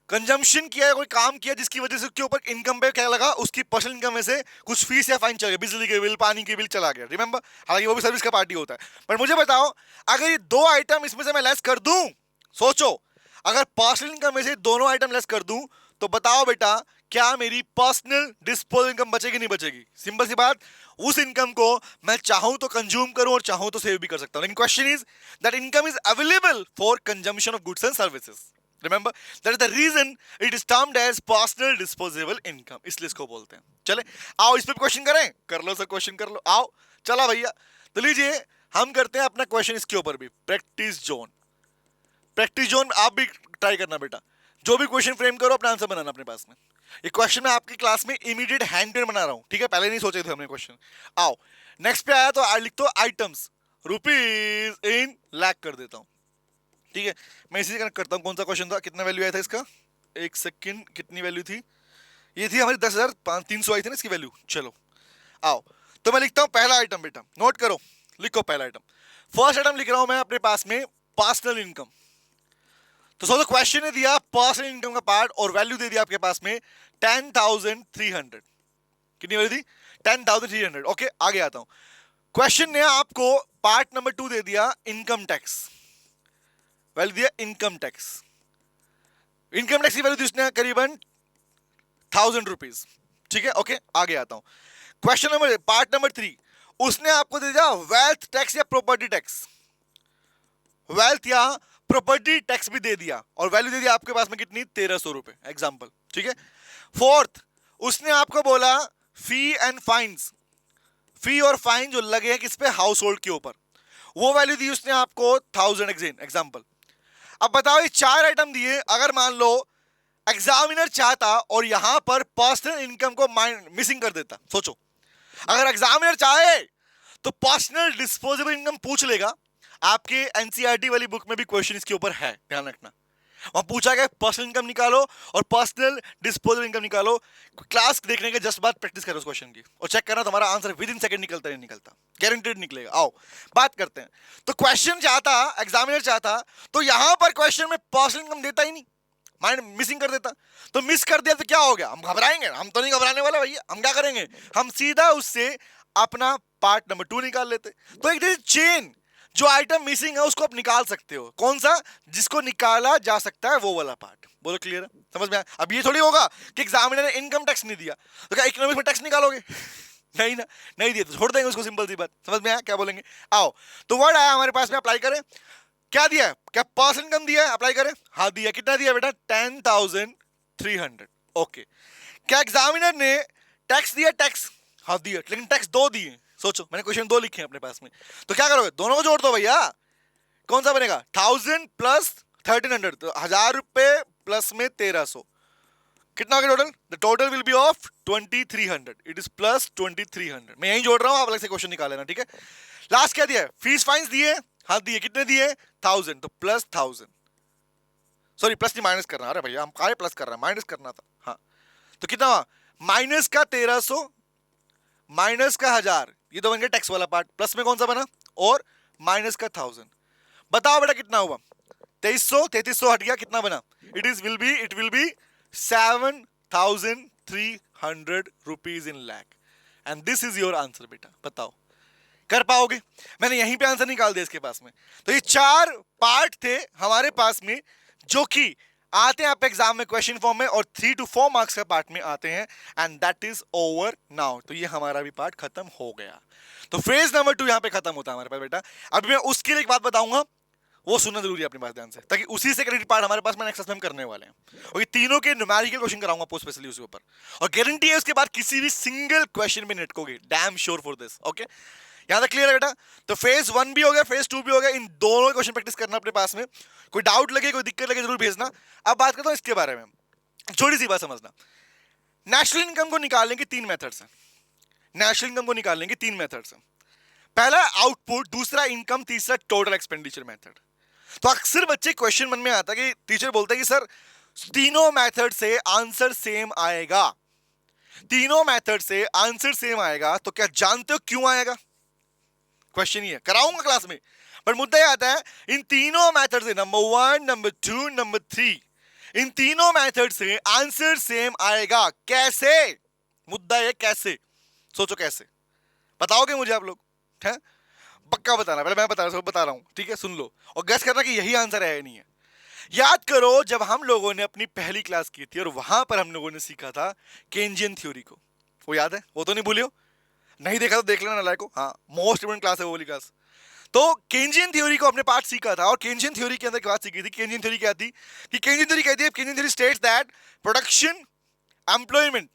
कंजम्पशन किया है, कोई काम किया जिसकी वजह से उसके ऊपर इनकम पे क्या लगा, उसकी पर्सनल इनकम में से कुछ फीस या फाइन चला गया, बिजली के बिल, पानी के बिल चला गया, रिमेंबर, हालांकि वो भी सर्विस का पार्टी होता है। पर मुझे बताओ, अगर ये दो आइटम इसमें से मैं लेस कर दूं, सोचो, अगर पर्सनल इनकम में से दोनों आइटम लेस कर दूं, तो बताओ बेटा क्या मेरी पर्सनल डिस्पोजेबल इनकम बचेगी नहीं बचेगी, सिंपल सी बात, उस इनकम को मैं चाहूं तो कंज्यूम करूं और चाहूं तो सेव भी कर सकता हूं, लेकिन question is that income is available for consumption of goods and services, remember, that is the reason it is termed as personal disposable income, इसलिए इसको बोलते हैं। चले आओ इस पे क्वेश्चन करें, कर लो सर क्वेश्चन कर लो, आओ चला भैया, तो लीजिए हम करते हैं अपना क्वेश्चन इसके ऊपर भी, प्रैक्टिस जोन, प्रैक्टिस जोन आप भी ट्राई करना बेटा, जो भी क्वेश्चन फ्रेम करो अपना आंसर बनाना अपने पास में, ये क्वेश्चन मैं आपकी क्लास में इमीडिएट हैंड पेन बना रहा हूं, ठीक है, पहले नहीं सोचे थे हमने क्वेश्चन। आओ नेक्स्ट पे आया तो आज लिख दो आइटम्स रुपीज इन लाख कर देता हूं, ठीक है, मैं इसी से कनेक्ट करता हूं, कौन सा क्वेश्चन था, कितना वैल्यू आया था इसका, एक सेकंड, कितनी वैल्यू थी, ये थी हमारी 10,300 आई थी ना इसकी वैल्यू। चलो आओ, तो मैं लिखता हूं पहला आइटम, बेटा नोट करो, लिखो पहला आइटम, फर्स्ट आइटम लिख रहा हूं मैं अपने पास में पर्सनल इनकम, तो सोचो क्वेश्चन ने दिया पर्सनल इनकम का पार्ट और वैल्यू दे दिया आपके पास में 10,300, कितनी वैल्यू थी 10,300, ओके आगे आता हूं, क्वेश्चन ने आपको पार्ट नंबर 2 दे दिया इनकम टैक्स, वैल्यू दिया इनकम टैक्स, इनकम टैक्स की वैल्यू थी उसने करीबन 1,000 रुपीज, ठीक है, ओके आगे आता हूं, क्वेश्चन नंबर पार्ट नंबर 3 उसने आपको दे दिया वेल्थ टैक्स या प्रॉपर्टी टैक्स, वेल्थ या प्रॉपर्टी टैक्स भी दे दिया और वैल्यू दे दिया आपके पास में कितनी 1,300 रुपए एग्जाम्पल, ठीक है। फोर्थ उसने आपको बोला फी एंड फाइन्स, फी और फाइन जो लगे हैं किस पे, हाउस होल्ड के ऊपर, वो वैल्यू दी उसने आपको 1,000 एग्जाम्पल। अब बताओ ये चार आइटम दिए, अगर मान लो एग्जामिनर चाहता और यहां पर पर्सनल इनकम को मिसिंग कर देता, सोचो अगर एग्जामिनर चाहे तो पर्सनल डिस्पोजेबल इनकम पूछ लेगा, आपके एनसीईआरटी वाली बुक में भी क्वेश्चन इसके ऊपर है, ध्यान रखना, वहां पूछा गया पर्सनल इनकम निकालो और पर्सनल डिस्पोजेबल इनकम निकालो, क्लास देखने के जस्ट बाद प्रैक्टिस करो उस क्वेश्चन की और चेक करना तुम्हारा आंसर विद इन सेकंड निकलता है नहीं निकलता, गारंटेड निकलेगा। आओ बात करते हैं, तो क्वेश्चन चाहता, एग्जामिनर चाहता तो यहां पर क्वेश्चन में पर्सनल इनकम देता ही नहीं, माइंड मिसिंग कर देता, तो मिस कर दिया तो क्या हो गया, हम घबराएंगे, हम तो नहीं घबराने वाले भैया, हम क्या करेंगे, हम सीधा उससे अपना पार्ट नंबर 2 निकाल लेते, तो एक चेन, जो आइटम मिसिंग है उसको आप निकाल सकते हो, कौन सा, जिसको निकाला जा सकता है वो वाला पार्ट, बोलो क्लियर है, समझ में आया। अब ये थोड़ी होगा कि एग्जामिनर ने इनकम टैक्स नहीं दिया तो क्या इकोनॉमिक्स में टैक्स निकालोगे नहीं ना, नहीं दिया तो छोड़ देंगे उसको, सिंपल सी बात, समझ में आया क्या बोलेंगे। आओ तो वर्ड आया हमारे पास में, अप्लाई करें, क्या दिया है, क्या पर्सनल इनकम दिया है, अप्लाई करें, हाँ दिया, कितना दिया बेटा 10,300, ओके, क्या एग्जामिनर ने टैक्स दिया, टैक्स हाँ दिया, लेकिन टैक्स 2 दिए, सोचो मैंने क्वेश्चन 2 लिखे हैं अपने पास में, तो क्या करोगे, दोनों को जोड़ दो भैया, कौन सा बनेगा 1,000 प्लस 1,300, तो 1,000 रुपए प्लस में 1,300, कितना होगा total, the total will be of 2,300, it is plus 2,300, मैं यही जोड़ रहा हूं, आप अलग से क्वेश्चन निकाल लेना, ठीक है। लास्ट क्या दिया, फीस फाइन्स दिए, हाँ दिए, कितने दिए 1,000, तो प्लस 1,000, सॉरी प्लस नहीं माइनस करना, अरे भैया हम कहा प्लस कर रहे हैं, माइनस करना था, हाँ तो कितना हुआ, माइनस का 1,300 माइनस का 1,000, ये तो बन गया टैक्स वाला पार्ट, प्लस में कौन सा बना और माइनस का 1,000, बताओ बेटा कितना हुआ 2,300, 3,300 हट गया, कितना बना, it will be 7,300 rupees in lakh, and this is your answer बेटा, बताओ कर पाओगे, मैंने यहीं पे आंसर निकाल दिया इसके पास में। तो ये 4 पार्ट थे हमारे पास में जो कि आते हैं आप एग्जाम में क्वेश्चन फॉर्म में और 3 to 4 मार्क्स का पार्ट में आते हैं, and that is over now, तो ये हमारा भी पार्ट खत्म हो गया, तो फेज नंबर 2 यहां पे खत्म होता है हमारे पास बेटा। अभी मैं उसके लिए एक बात बताऊंगा, वो सुनना जरूरी है अपने पास ध्यान से, ताकि उसी से कनेक्टेड पार्ट हमारे पास में नेक्स्ट क्लास में हम करने वाले हैं। और ये तीनों के न्यूमेरिकल क्वेश्चन कराऊंगा आपको स्पेशली उसके ऊपर, और गारंटी है उसके बाद किसी भी सिंगल क्वेश्चन में निटकोगे, damn sure for this. Okay, यहाँ तक क्लियर है बेटा? तो फेज 1 भी हो गया, फेज 2 भी हो गया, इन दोनों क्वेश्चन प्रैक्टिस करना अपने पास में। कोई डाउट लगे, कोई दिक्कत लगे जरूर भेजना। अब बात करता हूँ इसके बारे में, छोटी सी बात समझना। नेशनल इनकम को निकालने के 3 मेथड्स हैं। नेशनल इनकम को निकालने के 3 मेथड्स हैं। पहला आउटपुट, दूसरा इनकम, तीसरा टोटल एक्सपेंडिचर मेथड। तो अक्सर बच्चे क्वेश्चन मन में आता है कि टीचर बोलते हैं कि सर तीनों मेथड से आंसर सेम आएगा, तीनों मेथड से आंसर सेम आएगा, तो क्या जानते हो क्यों आएगा? क्वेश्चन ही है, कराऊंगा क्लास में, पर मुद्दा ये आता है इन तीनों मेथड से, नंबर 1, नंबर 2, नंबर 3, इन तीनों मेथड से आंसर सेम आएगा। कैसे? मुद्दा ये कैसे, सोचो कैसे, बताओगे मुझे आप लोग? है पक्का बताना, पहले मैं बता रहा हूं, ठीक है? सुन लो और गेस करना कि यही आंसर है या नहीं है। याद करो जब हम लोगों ने अपनी पहली क्लास की थी और वहां पर हम लोगों ने सीखा था केंजियन थ्योरी को, वो याद है? वो तो नहीं भूलियो, नहीं देखा तो देख लेना लाइक को। हाँ, मोस्ट इंपोर्टेंट क्लास है वो वाली क्लास। तो केंजियन थ्योरी को अपने पार्ट सीखा था, और केंजियन थ्योरी के अंदर क्या बात सीखी थी? केंजियन थ्योरी क्या थी कि केंजियन थ्योरी कहती है, Keynesian theory states that production, employment,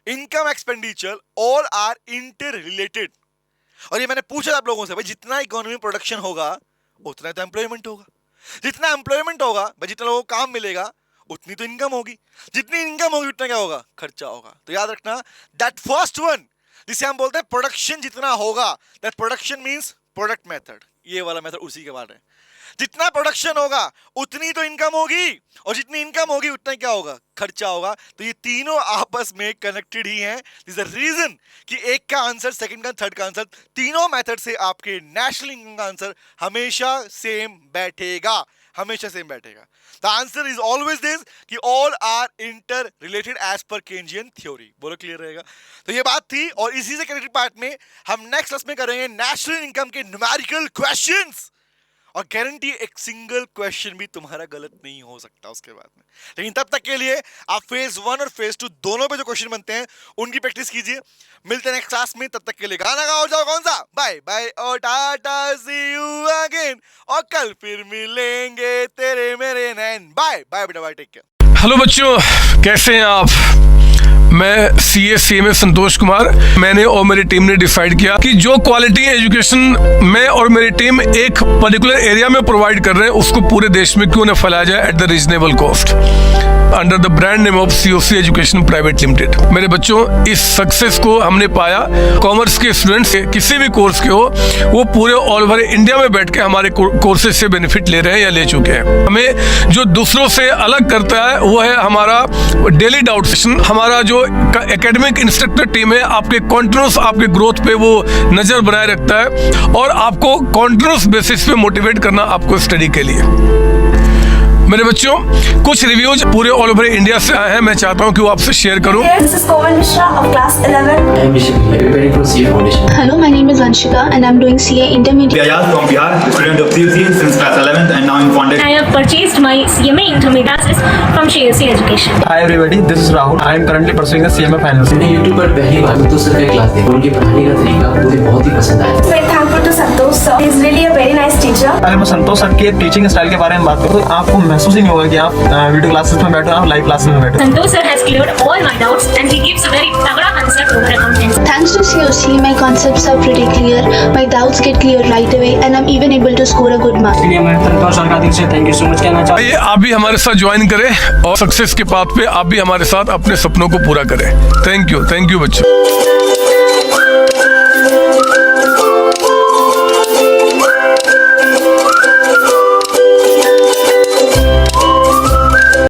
income, expenditure all are inter related. और ये मैंने पूछा आप लोगों से, भाई जितना इकोनॉमी प्रोडक्शन होगा उतना तो एम्प्लॉयमेंट होगा, जितना एम्प्लॉयमेंट होगा भाई जितना लोगों को काम मिलेगा उतनी तो इनकम होगी, जितनी इनकम होगी उतना क्या होगा? खर्चा होगा। तो याद रखना दैट फर्स्ट वन जिसे हम बोलते हैं प्रोडक्शन जितना होगा, that production means product method, ये वाला मेथड उसी के बारे में। जितना प्रोडक्शन होगा उतनी तो इनकम होगी, और जितनी इनकम होगी उतना क्या होगा? खर्चा होगा। तो ये तीनों आपस में कनेक्टेड ही हैं। दिस इज द रीजन कि एक का आंसर, सेकंड का, थर्ड का आंसर, तीनों मेथड से आपके नेशनल इनकम का आंसर हमेशा सेम बैठेगा, हमेशा सेम बैठेगा। The answer is always this कि all are inter related as per Keynesian theory. बोलो क्लियर रहेगा? तो ये बात थी, और इसी से कनेक्टेड पार्ट में हम नेक्स्ट क्लास में करेंगे नेशनल इनकम के न्यूमेरिकल क्वेश्चंस, और गारंटी एक सिंगल क्वेश्चन भी तुम्हारा गलत नहीं हो सकता उसके बाद में। लेकिन तब तक के लिए आप फेज 1 और फेज 2 दोनों पे जो क्वेश्चन बनते हैं उनकी प्रैक्टिस कीजिए। मिलते हैं नेक्स्ट क्लास में, तब तक के लिए गाना गाओ जाओ, कौन सा? बाय बाय और टाटा, सी यू अगेन, और कल फिर मिलेंगे तेरे मेरे नैन। बाय बाय बेटा, बाय, टेक केयर। हेलो बच्चों, कैसे हैं आप? मैं CA संतोष कुमार। मैंने और मेरी टीम ने डिसाइड किया कि जो क्वालिटी एजुकेशन मैं और मेरी टीम एक पर्टिकुलर एरिया में प्रोवाइड कर रहे हैं उसको पूरे देश में क्यों न फैलाया जाए at the reasonable cost, under the brand name of COC education private limited. मेरे बच्चों, इस सक्सेस को हमने पाया, कॉमर्स के स्टूडेंट्स किसी भी कोर्स के हो, वो पूरे ऑल ओवर इंडिया में बैठ के हमारे कोर्सेज से बेनिफिट ले रहे हैं या ले चुके हैं। हमें जो दूसरों से अलग करता है वो है हमारा डेली डाउट सेशन। हमारा जो एकेडमिक इंस्ट्रक्टर टीम है आपके कॉन्टिन्यूस आपके ग्रोथ पे वो नजर बनाए रखता है, और आपको कॉन्टिन्यूस बेसिस पे मोटिवेट करना आपको स्टडी के लिए। मेरे बच्चों, कुछ रिव्यूज पूरे ऑल ओवर इंडिया से आए हैं, मैं चाहता हूं कि वो आपसे शेयर करूं। This is Komal Mishra of class 11. I am Rishik, preparing for CA Foundation. Hello, my name is Vanshika and I'm doing CA Intermediate. Ayaz from Bihar, student of CUC since class 11th and now in founded. I have purchased my CMA intermediate classes from CSC Education. Hi everybody, this is Rahul. I am currently pursuing the CMA finals. मैंने YouTube पर पहली बार तो sir का class देखा, उनके पढ़ाने का तरीका मुझे बहुत ही पसंद आया। Very thankful to Santosh sir. He is really a very nice teacher. अगर मैं संतोष सर के टीचिंग स्टाइल के बारे में बात करूँ तो आपको महसूस ही नहीं होगा कि आप वीडियो क्लासेस में बैठो, आप लाइव क्लासेस में बैठो। Santosh sir has cleared all my doubts and he gives a very तगड़ा concept over accounting. Thanks to COC, my concepts are pretty clear, my doubts get clear right away and I'm even able to score a good mark. इसलिए मैं संतोष sir का दिल से thank you so much कहना चाहता हूँ। आइए आप भी हमारे साथ ज्वाइन करें और सक्सेस के पाथ पे आप भी हमारे साथ अपने सपनों को पूरा करें। थैंक यू बच्चों।